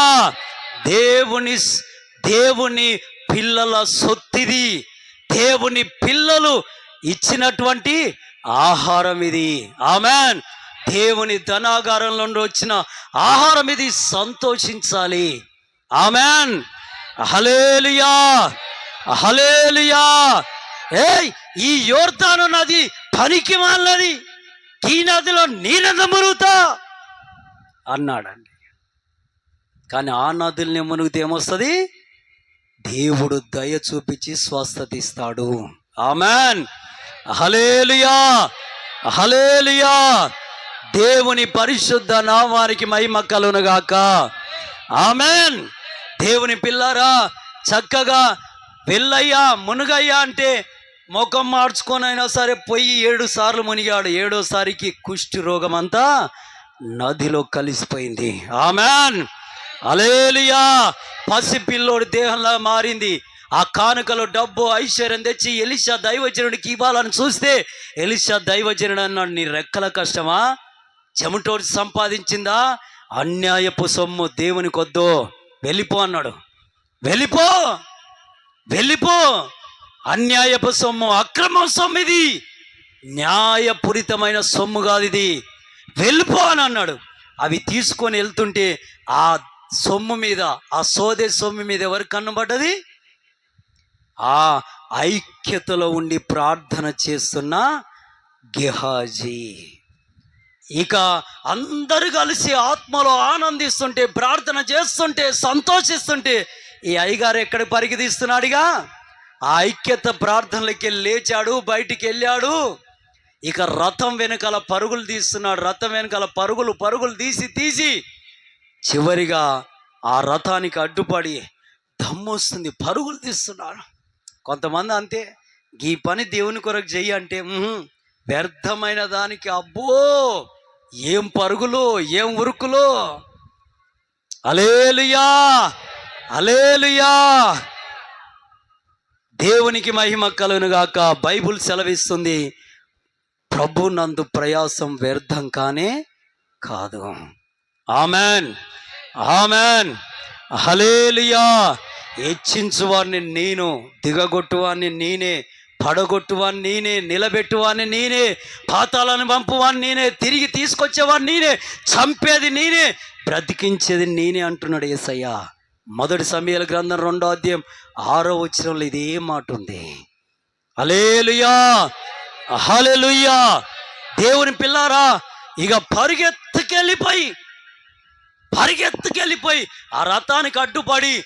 దేవుని పిల్లల సొత్తిది, దేవుని పిల్లలు ఇచ్చినటువంటి ఆహారం ఇది. ఆమెన్. దేవుని ధనాగారంలో నుండి వచ్చిన ఆహారం ఇది, సంతోషించాలి. ఆమెన్, హల్లెలూయా, హల్లెలూయా. ఈ యోర్దాను నది పనికి మాలినది, ఈ నదిలో నేనెంత మునుగుతా అన్నాడండి. కానీ ఆ నదుల్ని మునిగితే ఏమొస్తుంది? దేవుడు దయ చూపించి స్వస్థత ఇస్తాడు. ఆమెన్, హల్లెలూయా, హల్లెలూయా. దేవుని పరిశుద్ధ నామానికి మహిమ కలుగునుగాక. ఆమెన్. దేవుని పిల్లారా, చక్కగా వెళ్ళయ్యా మునుగయ్యా అంటే ముఖం మార్చుకొనైనా సరే పోయి 7 సార్లు మునిగాడు. 7వ సారికి కుష్టి రోగం అంతా నదిలో కలిసిపోయింది. ఆమెన్, హల్లెలూయా. పసిపిల్లోడి దేహంలా మారింది. ఆ కానుకలో డబ్బు ఐశ్వర్యం తెచ్చి ఎలీషా దైవజనుడికి ఇవ్వాలని చూస్తే ఎలీషా దైవజనుడు అన్నాడు, నీ రెక్కల కష్టమా, చెమటోడి సంపాదించిందా, అన్యాయపు సొమ్ము దేవునికి వద్దు, వెళ్ళిపో అన్నాడు. వెళ్ళిపో, వెళ్ళిపో, అన్యాయపు సొమ్ము, అక్రమ సొమ్ము, ఇది న్యాయపూరితమైన సొమ్ము కాదు, ఇది వెళ్ళిపో అని అన్నాడు. అవి తీసుకొని వెళ్తుంటే ఆ సొమ్ము మీద, ఆ సోదే సొమ్ము మీద ఎవరు కన్నుబడ్డది? ఆ ఐక్యతలో ఉండి ప్రార్థన చేస్తున్న గెహాజీ. ఇక అందరూ కలిసి ఆత్మలో ఆనందిస్తుంటే, ప్రార్థన చేస్తుంటే, సంతోషిస్తుంటే ఈ అయ్యగారు ఎక్కడ పరిగెత్తిస్తున్నాడుగా, ఆ ఐక్యత ప్రార్థనలకి లేచాడు, బయటికి వెళ్ళాడు. ఇక రథం వెనకాల పరుగులు తీస్తున్నాడు. రథం వెనకాల పరుగులు తీసి చివరిగా ఆ రథానికి అడ్డుపడి దమ్ము వస్తుంది, పరుగులు తీస్తున్నాడు. కొంతమంది అంతే, ఈ పని దేవుని కొరకు చెయ్యి అంటే వ్యర్థమైన దానికి అబ్బో ఏం పరుగులు, ఏం ఉరుకులు. హల్లెలూయా, హల్లెలూయా. దేవునికి మహిమ కలుగునుగాక. బైబుల్ సెలవిస్తుంది, ప్రభు నందు ప్రయాసం వ్యర్థం కానే కాదు. ఆమెన్, ఆమెన్, హల్లెలూయా. హెచ్చించువాడిని నేను, దిగగొట్టువాడిని నేనే, పడగొట్టువాడిని నేనే, నిలబెట్టువాడిని నేనే, పాతాలను పంపువాడిని నేనే, తిరిగి తీసుకొచ్చేవాడిని నేనే, చంపేది నేనే, బ్రతికించేది నేనే అంటున్నాడు యేసయ్య. 1 సమూయేలు గ్రంథం 2వ అధ్యాయం 6వ వచనంలో ఇదే మాట ఉంది. హల్లెలూయా, హల్లెలూయా. దేవుని పిల్లారా, ఇక పరిగెత్తుకెళ్ళిపోయి ఆ రథానికి అడ్డుపడి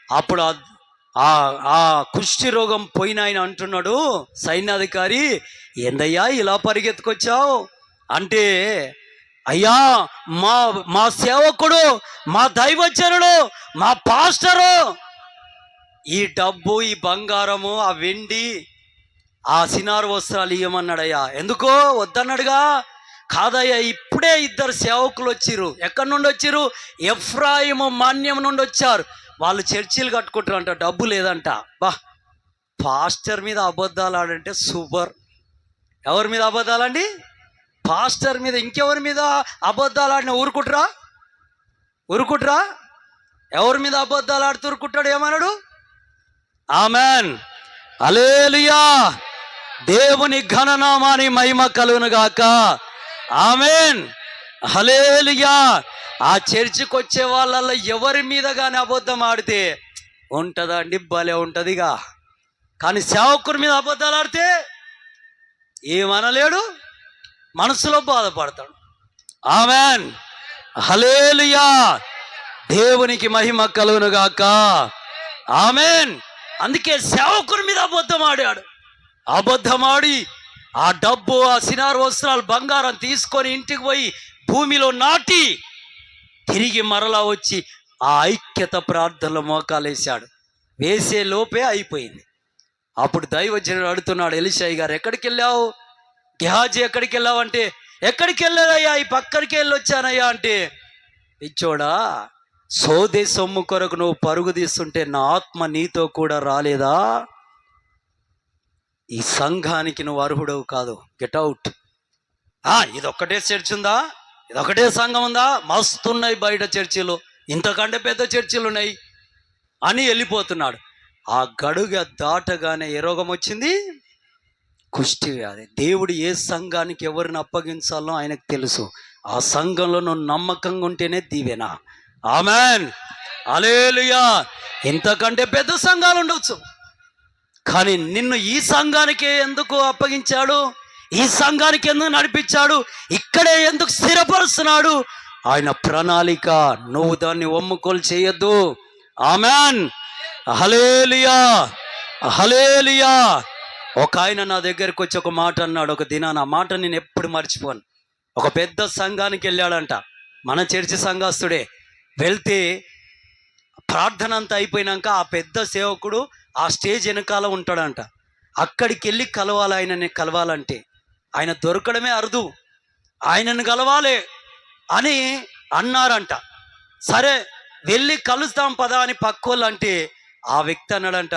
అప్పుడు ఆ కుష్టి రోగం పోయిన ఆయన అంటున్నాడు, సైన్యాధికారి, ఏందయ్యా ఇలా పరిగెత్తుకొచ్చావు అంటే, అయ్యా మా సేవకుడు, మా దైవజనుడు, మా పాస్టరు ఈ డబ్బు, ఈ బంగారము, ఆ వెండి, ఆ సినారు వస్త్రాలు ఇవ్వమన్నాడయ్యా. ఎందుకో వద్దన్నాడుగా. కాదయ్యా, ఇప్పుడే అప్పుడే ఇద్దరు సేవకులు వచ్చిర్రు. ఎక్కడి నుండి వచ్చిర్రు? ఎఫ్రాయిము మాన్యం నుండి వచ్చారు. వాళ్ళు చర్చిలు కట్టుకుంటారంట, డబ్బు లేదంట. పాస్టర్ మీద అబద్ధాలు ఆడంటే సూపర్. ఎవరి మీద అబద్ధాలండి? పాస్టర్ మీద. ఇంకెవరి మీద అబద్ధాలు ఆడిన ఊరుకుంటురా? ఎవరి మీద అబద్ధాలు ఆడుతూ ఊరుకుంటాడు? ఏమన్నాడు? ఆమెన్, హల్లెలూయా, దేవుని ఘననామాని మహిమ కలుగును గాక. ఆమెన్, హల్లెలూయా. ఆ చర్చికి వచ్చే వాళ్ళల్లో ఎవరి మీద కానీ అబద్ధం ఆడితే ఉంటుందా అండి? భలే ఉంటుందిగా. కానీ సేవకుని మీద అబద్ధాలు ఆడితే ఏమనలేడు, మనసులో బాధపడతాడు. ఆమెన్, హల్లెలూయా, దేవునికి మహిమ కలుగును గాక. ఆమెన్. అందుకే సేవకుని మీద అబద్ధమాడి ఆ డబ్బు, ఆ సినార్ వస్త్రాలు, బంగారం తీసుకొని ఇంటికి పోయి భూమిలో నాటి తిరిగి మరలా వచ్చి ఆ ఐక్యత ప్రార్థనలో మోకాలేశాడు. వేసే లోపే అయిపోయింది. అప్పుడు దైవజనుడు అడుగుతున్నాడు, ఎలీషా గారు ఎక్కడికి వెళ్ళావు? గెహాజీ ఎక్కడికి వెళ్ళావు అంటే, ఎక్కడికి వెళ్ళానయ్యా, ఈ పక్కడికి వెళ్ళి వచ్చానయ్యా అంటే, పిచ్చోడా, సోదే సొమ్ము కొరకు నువ్వు పరుగు తీస్తుంటే నా ఆత్మ నీతో కూడా రాలేదా? ఈ సంఘానికి నువ్వు అర్హుడవు కాదు, గెట్ అవుట్. ఇదొక్కటే చర్చ్ ఉందా? ఇదొక్కటే సంఘం ఉందా? మస్తున్నాయి బయట చర్చిలు, ఇంతకంటే పెద్ద చర్చిలు ఉన్నాయి అని వెళ్ళిపోతున్నాడు. ఆ గడుగ దాటగానే ఏ రోగం వచ్చింది? కుష్టి వ్యాధి. దేవుడు ఏ సంఘానికి ఎవరిని అప్పగించాలో ఆయనకు తెలుసు. ఆ సంఘంలో నువ్వు నమ్మకంగా ఉంటేనే దీవెన. ఆమెన్, హల్లెలూయా. ఇంతకంటే పెద్ద సంఘాలు ఉండవచ్చు, కానీ నిన్ను ఈ సంఘానికి ఎందుకు అప్పగించాడు? ఈ సంఘానికి ఎందుకు నడిపించాడు? ఇక్కడే ఎందుకు స్థిరపరుస్తున్నాడు? ఆయన ప్రణాళిక. నువ్వు దాన్ని ఒమ్ముకోలు చేయొద్దు. ఆమెన్, హల్లెలూయా, హల్లెలూయా. ఒక ఆయన నా దగ్గరికి వచ్చి ఒక మాట అన్నాడు ఒక దినాన. ఆ మాట నేను ఎప్పుడు మర్చిపోను. ఒక పెద్ద సంఘానికి వెళ్ళాడంట, మన చర్చి సంఘస్థుడే. వెళ్తే ప్రార్థన అంతా అయిపోయినాక ఆ పెద్ద సేవకుడు ఆ స్టేజ్ వెనకాల ఉంటాడంట. అక్కడికి వెళ్ళి కలవాలి, ఆయనని కలవాలంటే ఆయన దొరకడమే అరుదు. ఆయనను కలవాలి అని అన్నారంట. సరే వెళ్ళి కలుస్తాం పదా అని పక్కోళ్ళు అంటే, ఆ వ్యక్తి అన్నాడంట,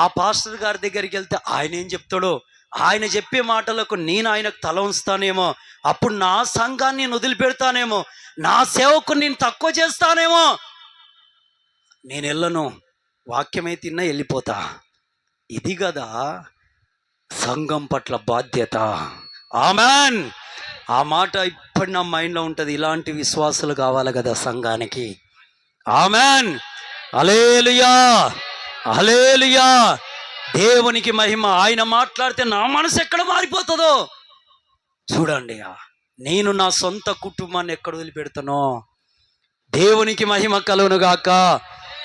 ఆ పాస్టర్ గారి దగ్గరికి వెళ్తే ఆయన ఏం చెప్తాడో, ఆయన చెప్పే మాటలకు నేను ఆయనకు తల ఉంచుతానేమో, అప్పుడు నా సంఘాన్ని నేను వదిలిపెడతానేమో, నా సేవకుని నేను తక్కువ చేస్తానేమో. నేను వెళ్ళను, వాక్యమే తిన్నా వెళ్ళిపోతా. ఇది కదా సంఘం పట్ల బాధ్యత. ఆమెన్. ఆ మాట ఇప్పుడు నా మైండ్లో ఉంటుంది. ఇలాంటి విశ్వాసాలు కావాలి కదా సంఘానికి. ఆమెన్, హల్లెలూయా, హల్లెలూయా. దేవునికి మహిమ. ఆయన మాట్లాడితే నా మనసు ఎక్కడ మారిపోతుందో చూడండి. నేను నా సొంత కుటుంబాన్ని ఎక్కడ వదిలిపెడతానో. దేవునికి మహిమ కలుగును గాక.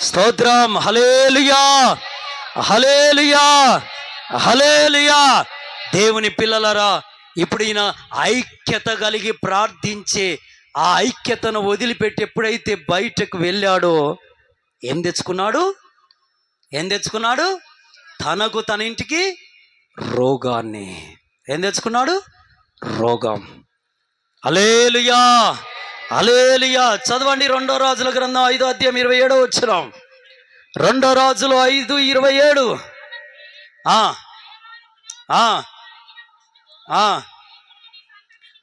స్తోత్రం, హల్లెలూయా, హల్లెలూయా, హల్లెలూయా. దేవుని పిల్లలరా, ఇప్పుడు ఈయన ఐక్యత కలిగి ప్రార్థించే ఆ ఐక్యతను వదిలిపెట్టి ఎప్పుడైతే బయటకు వెళ్ళాడో ఏం తెచ్చుకున్నాడు? తనకు తన ఇంటికి రోగాన్ని. ఏం తెచ్చుకున్నాడు? రోగం. హల్లెలూయా, హల్లెలూయా. చదవండి 2 రాజుల గ్రంథం 5వ అధ్యాయం 27వ వచనం. 2 రాజులు 5:27.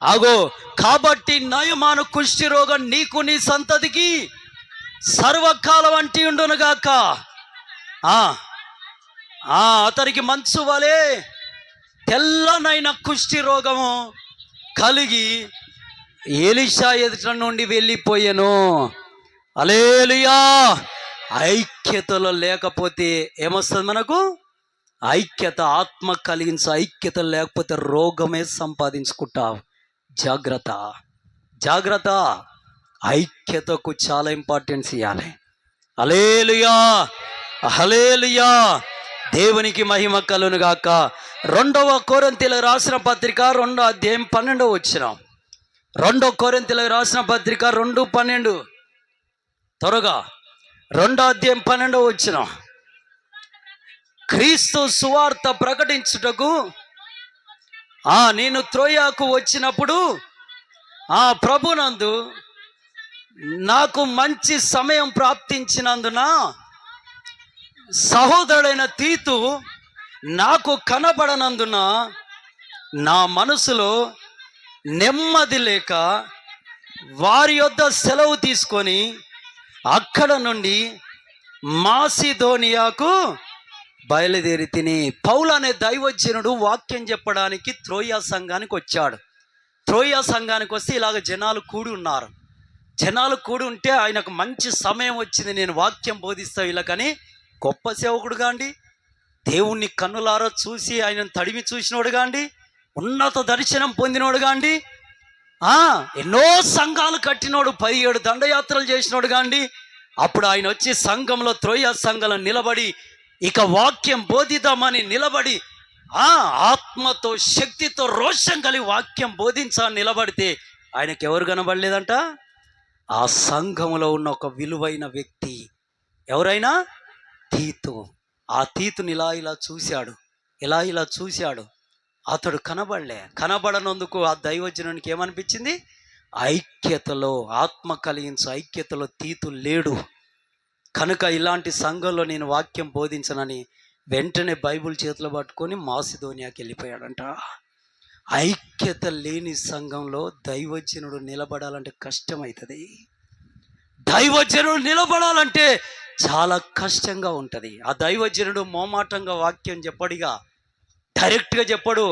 అగో, కాబట్టి నయమాను కుష్టి రోగం నీకు నీ సంతతికి సర్వకాలం అంటి ఉండునుగాక. అతనికి మంచు వలె తెల్లనైన కుష్టి రోగము కలిగి ఎలీషా ఎదుట నుండి వెళ్ళిపోయాను. హల్లెలూయా. ఐక్యతలో లేకపోతే ఏమొస్తుంది మనకు? ఐక్యత. ఆత్మ కలిగించే ఐక్యత లేకపోతే రోగమే సంపాదించుకుంటావు. జాగ్రత్త, జాగ్రత్త. ఐక్యతకు చాలా ఇంపార్టెన్స్ ఇవ్వాలి. హల్లెలూయా, హల్లెలూయా. దేవునికి మహిమ కలుగును గాక. 2వ కొరింథీయులకు రాసిన పత్రిక 2వ అధ్యాయం 12వ వచనం. 2 కొరింథీయులకు రాసిన పత్రిక 2:12. త్వరగా 2వ అధ్యాయం 12వ వచనం. క్రీస్తు సువార్త ప్రకటించుటకు నేను త్రోయాకు వచ్చినప్పుడు ఆ ప్రభునందు నాకు మంచి సమయం ప్రాప్తించినందున సహోదరుడైన తీతు నాకు కనబడనందున నా మనసులో నెమ్మది లేక వారి యొద్ద సెలవు తీసుకొని అక్కడ నుండి మాసిదోనియాకు బయలుదేరి తిని. పౌలు అనే దైవజనుడు వాక్యం చెప్పడానికి త్రోయా సంఘానికి వచ్చాడు. త్రోయా సంఘానికి వస్తే ఇలాగ జనాలు కూడి ఉన్నారు. జనాలు కూడి ఉంటే ఆయనకు మంచి సమయం వచ్చింది, నేను వాక్యం బోధిస్తా వీళ్ళకని. గొప్ప సేవకుడు కాండి, దేవుణ్ణి కన్నులారా చూసి ఆయనను తడిమి చూసినోడు కాండి, ఉన్నత దర్శనం పొందినోడు కాండి, ఎన్నో సంఘాలు కట్టినోడు, 17 దండయాత్రలు చేసినోడు కాండి. అప్పుడు ఆయన వచ్చి సంఘంలో త్రోయా సంఘంలో నిలబడి ఇక వాక్యం బోధిద్దామని నిలబడి ఆత్మతో శక్తితో రోషం కలిగి వాక్యం బోధించాలని నిలబడితే ఆయనకి ఎవరు కనబడలేదంట? ఆ సంఘంలో ఉన్న ఒక విలువైన వ్యక్తి ఎవరైనా తీతు. ఆ తీతుని ఇలా చూశాడు, ఇలా చూశాడు. అతడు కనబడనందుకు ఆ దైవజనునికి ఏమనిపించింది? ఐక్యతలో, ఆత్మ కలిగించు ఐక్యతలో తీతు లేడు కనుక ఇలాంటి సంఘంలో నేను వాక్యం బోధించనని వెంటనే బైబిల్ చేతిలో పట్టుకొని మాసిదోనియాకి వెళ్ళిపోయాడంట. ఐక్యత లేని సంఘంలో దైవజనుడు నిలబడాలంటే కష్టమవుతుంది. దైవజనుడు నిలబడాలంటే చాలా కష్టంగా ఉంటుంది. ఆ దైవజనుడు మోమాటంగా వాక్యం చెప్పడిగా, డైరెక్ట్గా చెప్పడు,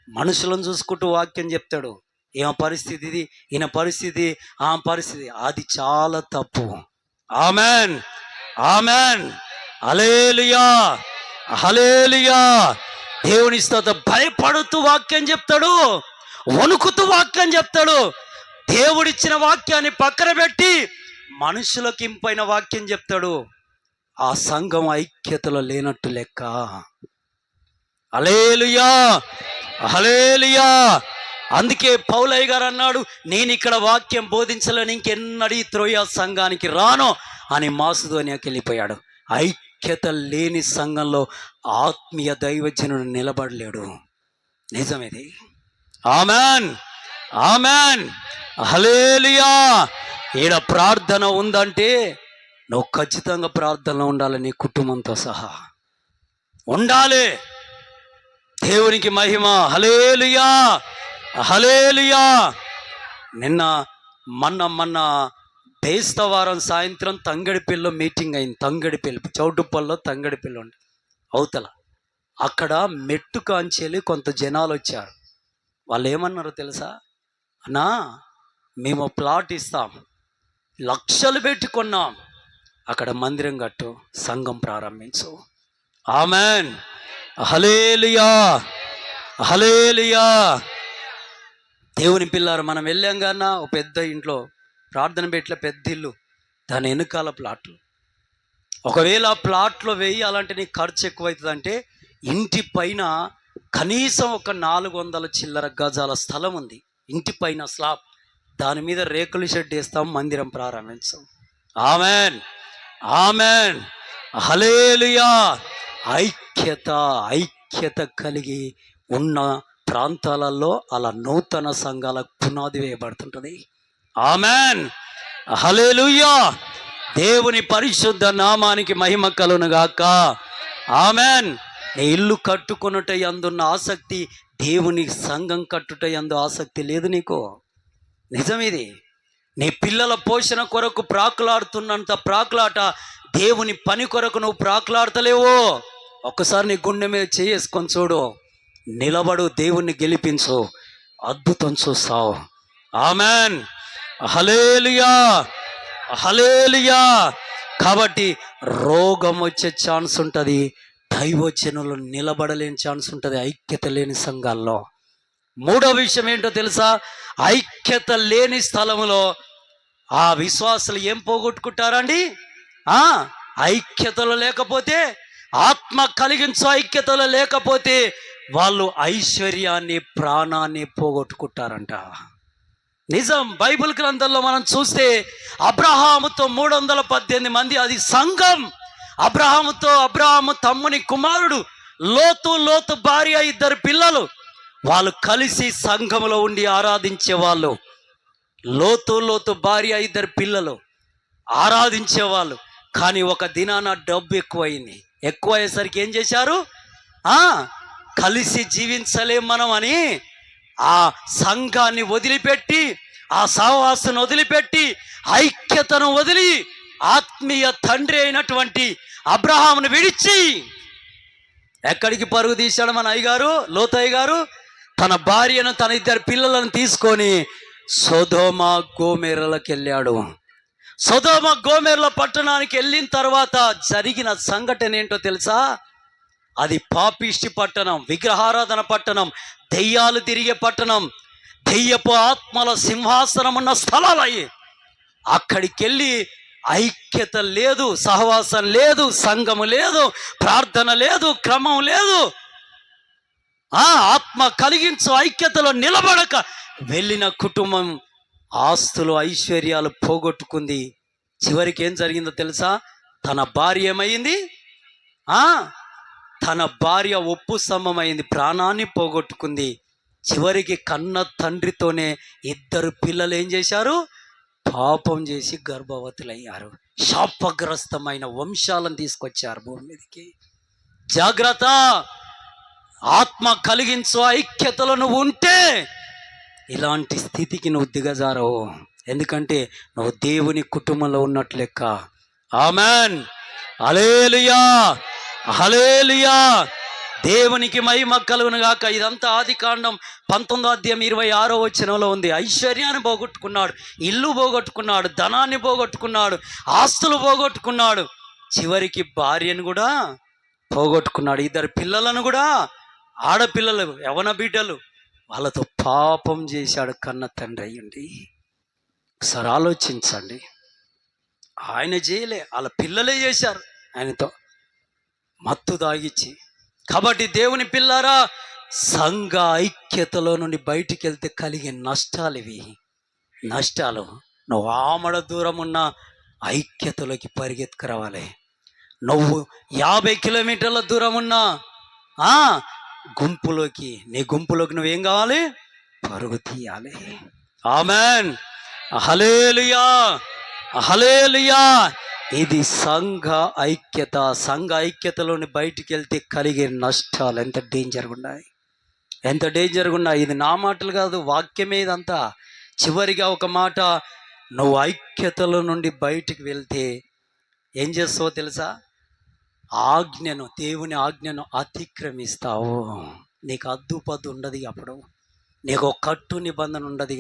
మనుషులను చూసుకుంటూ వాక్యం చెప్తాడు. ఏమ పరిస్థితి ఇది, ఈయన పరిస్థితి, ఆ పరిస్థితి, అది చాలా తప్పు. ఆమెన్, ఆమెన్, హల్లెలూయా, హల్లెలూయా. దేవుని స్తోత్ర. భయపడుతూ వాక్యం చెప్తాడు, వణుకుతూ వాక్యం చెప్తాడు. దేవుడిచ్చిన వాక్యాన్ని పక్కన పెట్టి మనుషులకు ఇంపైన వాక్యం చెప్తాడు. ఆ సంఘం ఐక్యతలో లేనట్టు లెక్క. హల్లెలూయా, హల్లెలూయా. అందుకే పౌలయ్య గారు అన్నాడు, నేను ఇక్కడ వాక్యం బోధించలేని ఇంకెన్నడీ త్రోయా సంఘానికి రాను అని మాసిదోనియాకి వెళ్ళిపోయాడు. ఐక్యత లేని సంఘంలో ఆత్మీయ దైవజనుడు నిలబడలేడు. నిజమేది. ఆమెన్, ఆమెన్, హల్లెలూయా. ఈడ ప్రార్థన ఉందంటే నువ్వు ఖచ్చితంగా ప్రార్థనలో ఉండాలి, నీ కుటుంబంతో సహా ఉండాలి. దేవునికి మహిమ. హల్లెలూయా, హల్లెలూయా. మొన్న బేస్తవారం సాయంత్రం తంగడిపల్లిలో మీటింగ్ అయింది. తంగడిపల్లి, చౌటుప్పల్లో తంగడిపల్లి ఉంది అవతల. అక్కడ మెట్టు కాంచెల్లి కొంత జనాలు వచ్చారు. వాళ్ళు ఏమన్నారో తెలుసా? అన్నా, మేము ప్లాట్ ఇస్తాం, లక్షలు పెట్టుకున్నాం, అక్కడ మందిరం కట్టు, సంఘం ప్రారంభించు. ఆమెన్, హల్లెలూయా, హల్లెలూయా. దేవుని పిల్లారు, మనం వెళ్ళాం కన్నా ఒక పెద్ద ఇంట్లో ప్రార్థన పెట్టలే, పెద్ద ఇల్లు, దాని వెనుకాల ప్లాట్లు. ఒకవేళ ఆ ప్లాట్లో వేయాలంటే నీకు ఖర్చు ఎక్కువవుతుందంటే ఇంటి పైన కనీసం ఒక 400 చిల్లర గజాల స్థలం ఉంది. ఇంటి పైన స్లాబ్, దాని మీద రేకుల షెడ్ వేస్తాం, మందిరం ప్రారంభించాం. ఆమెన్, ఆమెన్, హల్లెలూయా. ఐక్యత కలిగి ఉన్న ప్రాంతాలలో అలా నూతన సంఘాలకు పునాది వేయబడుతుంటుంది. ఆమెన్, హల్లెలూయా. దేవుని పరిశుద్ధ నామానికి మహిమ కలుగును గాక. ఆమెన్. నీ ఇల్లు కట్టుకొనుట యందున్న ఆసక్తి దేవుని సంఘం కట్టుట యందు ఆసక్తి లేదు నీకు. నిజమిది. నీ పిల్లల పోషణ కొరకు ప్రాకులాడుతున్నంత ప్రాకులాట దేవుని పని కొరకు నువ్వు ప్రాకులాడతలేవు. ఒక్కసారి నీ గుండె మీద చేసుకొని చూడు, నిలబడు, దేవుణ్ణి గెలిపించు, అద్భుతం చూస్తావు. ఆమెన్, హల్లెలూయా, హల్లెలూయా. కాబట్టి రోగం వచ్చే ఛాన్స్ ఉంటుంది, దైవజనులు నిలబడలేని ఛాన్స్ ఉంటుంది ఐక్యత లేని సంఘాల్లో. మూడో విషయం ఏంటో తెలుసా? ఐక్యత లేని స్థలంలో ఆ విశ్వాసులు ఏం పోగొట్టుకుంటారండి? ఐక్యతలో లేకపోతే, ఆత్మ కలిగించు ఐక్యతలో లేకపోతే వాళ్ళు ఐశ్వర్యాన్ని, ప్రాణాన్ని పోగొట్టుకుంటారంట. నిజం. బైబిల్ గ్రంథంలో మనం చూస్తే అబ్రహాముతో 318 మంది, అది సంఘం. అబ్రహాము తమ్ముని కుమారుడు లోతు భార్య, 2 పిల్లలు, వాళ్ళు కలిసి సంఘంలో ఉండి ఆరాధించే వాళ్ళు. లోతు భార్య, 2 పిల్లలు ఆరాధించేవాళ్ళు. కానీ ఒక దినాన డబ్బు ఎక్కువైంది. ఎక్కువయ్యేసరికి ఏం చేశారు? కలిసి జీవించలేం మనం అని ఆ సంఘాన్ని వదిలిపెట్టి, ఆ సహవాసాన్ని వదిలిపెట్టి, ఐక్యతను వదిలి, ఆత్మీయ తండ్రి అయినటువంటి అబ్రహామును విడిచి ఎక్కడికి పరుగు తీశాడు మన అయ్యగారు, లోతయ్య గారు? తన భార్యను, తన 2 పిల్లలను తీసుకొని సొదొమ గోమెరలకు వెళ్ళాడు. సొదొమ గోమెర్ల పట్టణానికి వెళ్ళిన తర్వాత జరిగిన సంఘటన ఏంటో తెలుసా? అది పాపిష్టి పట్టణం, విగ్రహారాధన పట్టణం, దెయ్యాలు తిరిగే పట్టణం, దెయ్యపు ఆత్మల సింహాసనం ఉన్న స్థలాలయ్యి. అక్కడికి వెళ్ళి ఐక్యత లేదు, సహవాసం లేదు, సంఘము లేదు, ప్రార్థన లేదు, క్రమం లేదు. ఆత్మ కలిగించు ఐక్యతలో నిలబడక వెళ్ళిన కుటుంబం ఆస్తులు ఐశ్వర్యాలు పోగొట్టుకుంది. చివరికి ఏం జరిగిందో తెలుసా? తన భార్య ఏమైంది? తన భార్య ఒప్పు స్తంభమైంది, ప్రాణాన్ని పోగొట్టుకుంది. చివరికి కన్న తండ్రితోనే 2 పిల్లలు ఏం చేశారు? పాపం చేసి గర్భవతులయ్యారు. శాపగ్రస్తమైన వంశాలను తీసుకొచ్చారు భూమి మీదకి. జాగ్రత్త! ఆత్మ కలిగించు ఐక్యతలో నువ్వు ఉంటే ఇలాంటి స్థితికి నువ్వు దిగజారవు. ఎందుకంటే నువ్వు దేవుని కుటుంబంలో ఉన్నట్లు లెక్క. ఆమెన్, హల్లెలూయా, హల్లెలూయా. దేవునికి మహిమ కలుగును గాక. ఇదంతా ఆదికాండం 19వ అధ్యాయం 26వ వచనంలో ఉంది. ఐశ్వర్యాన్ని పోగొట్టుకున్నాడు, ఇల్లు పోగొట్టుకున్నాడు, ధనాన్ని పోగొట్టుకున్నాడు, ఆస్తులు పోగొట్టుకున్నాడు, చివరికి భార్యను కూడా పోగొట్టుకున్నాడు. 2 పిల్లలను కూడా, ఆడపిల్లలు, యవన బిడ్డలు, వాళ్ళతో పాపం చేశాడు కన్న తండ్రి అయ్యండి. ఒకసారి ఆలోచించండి. ఆయన చేయలే, వాళ్ళ పిల్లలే చేశారు ఆయనతో మత్తు దాగిచ్చి. కాబట్టి దేవుని పిల్లారా, సంఘ ఐక్యతలో నుండి బయటికి వెళ్తే కలిగే నష్టాలు ఇవి. నష్టాలు నువ్వు ఆమడ దూరం ఉన్న ఐక్యతలోకి పరిగెత్తుకురావాలి. నువ్వు 50 కిలోమీటర్ల దూరం ఉన్నా గుంపులోకి, నీ గుంపులోకి నువ్వేం కావాలి? పరుగు తీయాలి. ఆమెన్, హల్లెలూయా, హల్లెలూయా. ఇది సంఘ ఐక్యత. సంఘ ఐక్యతలోని బయటికి వెళ్తే కలిగే నష్టాలు ఎంత డేంజర్గా ఉన్నాయి, ఎంత డేంజర్గా ఉన్నాయి. ఇది నా మాటలు కాదు, వాక్యమే ఇదంతా. చివరిగా ఒక మాట, నువ్వు ఐక్యతలో నుండి బయటికి వెళ్తే ఏం చేస్తావో తెలుసా? ఆజ్ఞను, దేవుని ఆజ్ఞను అతిక్రమిస్తావు. నీకు అద్దుపద్దు ఉండదు. అప్పుడు నీకు కట్టు నిబంధన ఉండదు.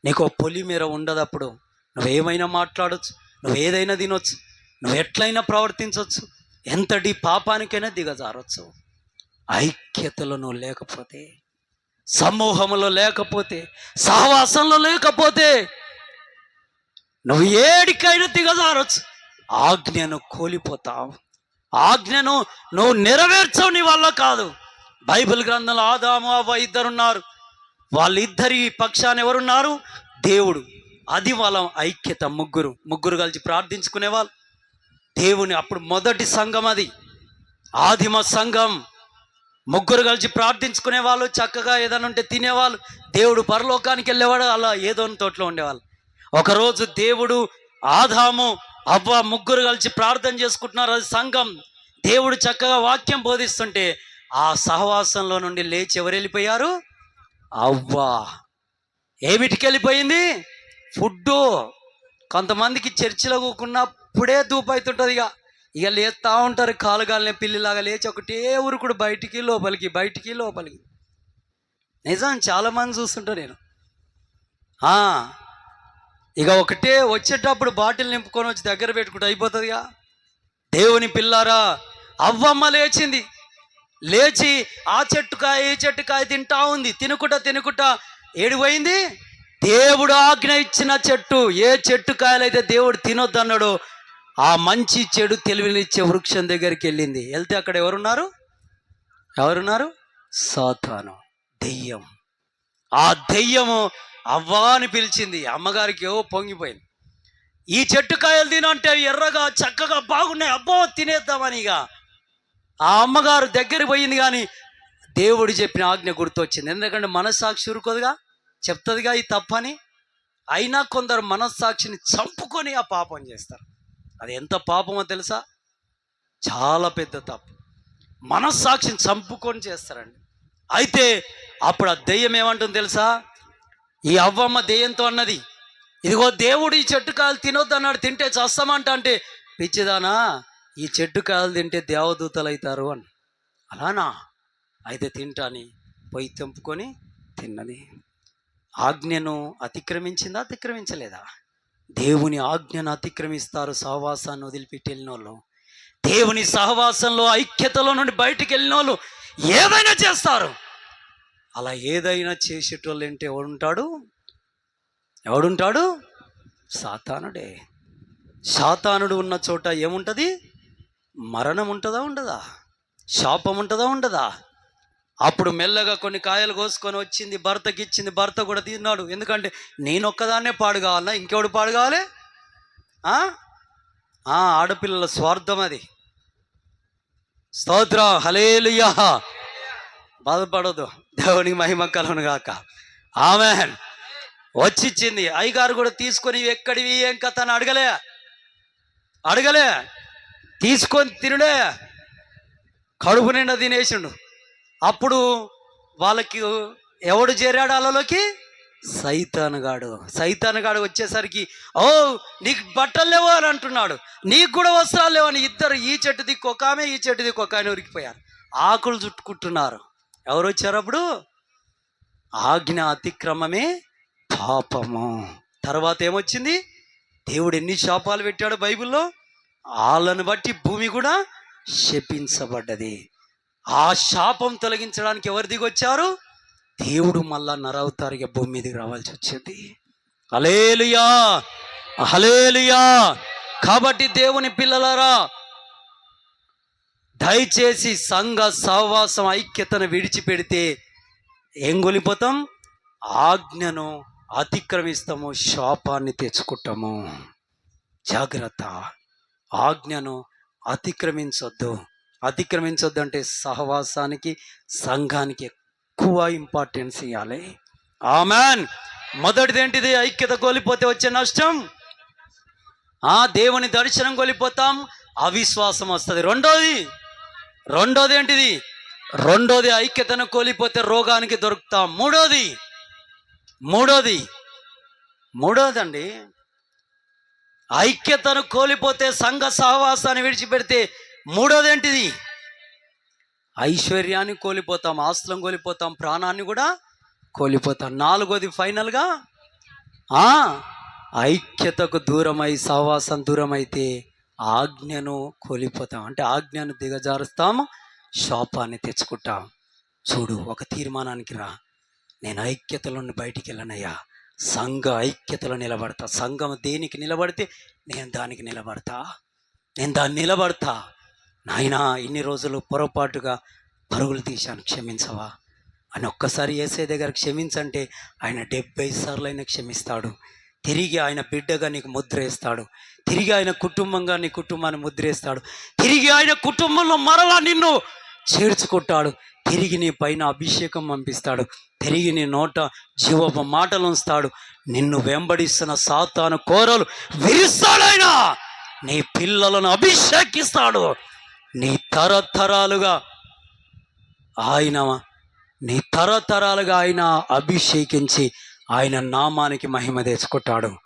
నీకు పొలిమేర ఉండదు. అప్పుడు నువ్వేమైనా మాట్లాడచ్చు, నువ్వు ఏదైనా తినొచ్చు, నువ్వు ఎట్లయినా ప్రవర్తించవచ్చు, ఎంతటి పాపానికైనా దిగజారవచ్చు. ఐక్యతలో నువ్వు లేకపోతే, సమూహంలో లేకపోతే, సహవాసంలో లేకపోతే నువ్వు ఏడికైనా దిగజారవచ్చు. ఆజ్ఞను కోల్పోతావు. ఆజ్ఞను నువ్వు నెరవేర్చవు, నీ వల్ల కాదు. బైబిల్ గ్రంథంలో ఆదాము అవ్వ 2 ఉన్నారు. వాళ్ళిద్దరి పక్షాన ఎవరున్నారు? దేవుడు. అది వాళ్ళ ఐక్యత. ముగ్గురు కలిసి ప్రార్థించుకునేవాళ్ళు. దేవుని అప్పుడు మొదటి సంఘం, అది ఆదిమ సంఘం. ముగ్గురు కలిసి ప్రార్థించుకునే వాళ్ళు, చక్కగా ఏదైనా ఉంటే తినేవాళ్ళు. దేవుడు పరలోకానికి వెళ్ళేవాడు, అలా ఏదో తోటలో ఉండేవాళ్ళు. ఒకరోజు దేవుడు, ఆదాము, అవ్వ ముగ్గురు కలిసి ప్రార్థన చేసుకుంటున్నారు. అది సంఘం. దేవుడు చక్కగా వాక్యం బోధిస్తుంటే ఆ సహవాసంలో నుండి లేచి ఎవరు వెళ్ళిపోయారు? అవ్వ. ఏమిటికి వెళ్ళిపోయింది? ఫుడ్డు. కొంతమందికి చర్చిలో కూకున్నప్పుడే ధూపు అవుతుంటుంది. ఇక లేస్తూ ఉంటారు, కాలుగాలినే పిల్లిలాగా లేచి ఒకటే ఉరుకుడు, బయటికి లోపలికి, బయటికి లోపలికి. నిజం, చాలామంది చూస్తుంటా నేను. ఇక ఒకటే వచ్చేటప్పుడు బాటిల్ నింపుకొని వచ్చి దగ్గర పెట్టుకుంటూ అయిపోతుందిగా. దేవుని పిల్లారా, అవ్వమ్మ లేచింది. లేచి ఆ చెట్టుకాయ ఈ చెట్టుకాయ తింటా ఉంది. తినుకుంటా ఏడిపోయింది? దేవుడు ఆజ్ఞ ఇచ్చిన చెట్టు, ఏ చెట్టుకాయలైతే దేవుడు తినొద్దన్నాడో ఆ మంచి చెడు తెలివినిచ్చే వృక్షం దగ్గరికి వెళ్ళింది. వెళ్తే అక్కడ ఎవరున్నారు? సాతాను, దెయ్యం. ఆ దెయ్యము అవ్వా అని పిలిచింది. అమ్మగారికి ఏవో పొంగిపోయింది. ఈ చెట్టుకాయలు తినంటే ఎర్రగా చక్కగా బాగున్నాయి, అబ్బో తినేద్దామని. ఇక ఆ అమ్మగారు దగ్గరికి పోయింది, కానీ దేవుడు చెప్పిన ఆజ్ఞ గుర్తొచ్చింది. ఎందుకంటే మనస్సాక్షి ఊరుకోదుగా, చెప్తుందిగా ఈ తప్పని. అయినా కొందరు మనస్సాక్షిని చంపుకొని ఆ పాపం చేస్తారు. అది ఎంత పాపమో తెలుసా? చాలా పెద్ద తప్పు. మనస్సాక్షిని చంపుకొని చేస్తారండి. అయితే అప్పుడు ఆ దెయ్యం ఏమంటుంది తెలుసా? ఈ అవ్వమ్మ దెయ్యంతో అన్నది, ఇదిగో దేవుడు ఈ చెట్టు కాయలు తినొద్దు అన్నాడు, తింటే చస్తామంట. అంటే పిచ్చిదానా, ఈ చెట్టు కాయలు తింటే దేవదూతలు అవుతారు అని. అలానా, అయితే తింటాని పోయి తెంపుకొని తిన్నది. ఆజ్ఞను అతిక్రమించిందా? అతిక్రమించలేదా? దేవుని ఆజ్ఞను అతిక్రమిస్తారు సహవాసాన్ని వదిలిపెట్టి వెళ్ళిన వాళ్ళు. దేవుని సహవాసంలో ఐక్యతలో నుండి బయటికి వెళ్ళిన వాళ్ళు ఏదైనా చేస్తారు. అలా ఏదైనా చేసేటోళ్ళు ఏంటి? ఎవడుంటాడు? సాతానుడే. సాతానుడు ఉన్న చోట ఏముంటుంది? మరణం ఉంటుందా? ఉండదా? శాపం ఉంటుందా? ఉండదా? అప్పుడు మెల్లగా కొన్ని కాయలు కోసుకొని వచ్చింది, భర్తకి ఇచ్చింది. భర్త కూడా తిన్నాడు. ఎందుకంటే నేనొక్కదాన్నే పాడు కావాలన్నా, ఇంకెవడు పాడు కావాలి? ఆడపిల్లల స్వార్థం అది. స్తోత్రం, హల్లెలూయా. బాధపడదు, దేవునికి మహిమ కలుగును గాక. ఆమేన్. వచ్చిచ్చింది. అయ్యగారు కూడా తీసుకొని ఎక్కడివి ఏం కథ అని అడగలే. తీసుకొని తినుడే, కడుపు నిండా తినేసిండు. అప్పుడు వాళ్ళకి ఎవడు చేరాడు అలలోకి? సైతానుగాడు వచ్చేసరికి, ఓ నీకు బట్టలు లేవు అని అంటున్నాడు, నీకు కూడా వస్త్రాలు లేవు అని ఇద్దరు ఈ చెట్టు దిక్కు ఒక ఆమె, ఈ చెట్టు దిక్కు ఒక ఆయన ఉరికిపోయారు. ఆకులు చుట్టుకుంటున్నారు. ఎవరు వచ్చారు అప్పుడు? ఆజ్ఞ అతిక్రమమే పాపము. తర్వాత ఏమొచ్చింది? దేవుడు ఎన్ని శాపాలు పెట్టాడు బైబిల్లో. వాళ్ళను బట్టి భూమి కూడా శపించబడ్డది. ఆ శాపం తొలగించడానికి ఎవరు దిగొచ్చారు? దేవుడు మళ్ళా నరవతారిగా భూమి మీదకి రావాల్సి వచ్చింది. హల్లెలూయా, హల్లెలూయా. కాబట్టి దేవుని పిల్లలారా, దయచేసి సంఘ సహవాసం ఐక్యతను విడిచిపెడితే ఏం కోల్పోతాం? ఆజ్ఞను అతిక్రమిస్తాము, శాపాన్ని తెచ్చుకుంటాము. జాగ్రత్త. ఆజ్ఞను అతిక్రమించొద్దు అంటే సహవాసానికి, సంఘానికి ఎక్కువ ఇంపార్టెన్స్ ఇవ్వాలి. ఆమెన్. మొదటిది ఏంటిది? ఐక్యత కోల్పోతే వచ్చే నష్టం. దేవుని దర్శనం కోల్పోతాం, అవిశ్వాసం వస్తుంది. రెండోది ఏంటిది? రెండోది ఐక్యతను కోల్పోతే రోగానికి దొరుకుతాం. మూడోదండి, ఐక్యతను కోల్పోతే, సంఘ సహవాసాన్ని విడిచిపెడితే మూడోది ఏంటిది? ఐశ్వర్యాన్ని కోల్పోతాం, ఆస్తులను కోల్పోతాం, ప్రాణాన్ని కూడా కోల్పోతాం. నాలుగోది ఫైనల్గా ఐక్యతకు దూరమై, సహవాసం దూరమైతే ఆజ్ఞను కోల్పోతాం. అంటే ఆజ్ఞను దిగజారుస్తాం, శాపాన్ని తెచ్చుకుంటాం. చూడు, ఒక తీర్మానానికి రా. నేను ఐక్యతలో బయటికి వెళ్ళనయ్యా, సంఘ ఐక్యతలో నిలబడతా. సంఘం దేనికి నిలబడితే నేను దానికి నిలబడతా. నాయనా, ఇన్ని రోజులు పొరపాటుగా పరుగులు తీశాను, క్షమించవా అని ఒక్కసారి యేసే దగ్గర క్షమించంటే ఆయన 70 సార్లు అయినా క్షమిస్తాడు. తిరిగి ఆయన బిడ్డగా నీకు ముద్ర వేస్తాడు. తిరిగి ఆయన కుటుంబంగా నీ కుటుంబాన్ని ముద్రేస్తాడు. తిరిగి ఆయన కుటుంబంలో మరలా నిన్ను చేర్చుకుంటాడు. తిరిగి నీ పైన అభిషేకం పంపిస్తాడు. తిరిగి నీ నోట జీవపు మాటలు ఉంచుతాడు. నిన్ను వెంబడిస్తున్న సాతాను కోరలు విరుస్తాడైనా, నీ పిల్లలను అభిషేకిస్తాడు. నీ తరతరాలుగా ఆయన అభిషేకించి ఆయన నామానికి మహిమ తెచ్చుకుంటాడు.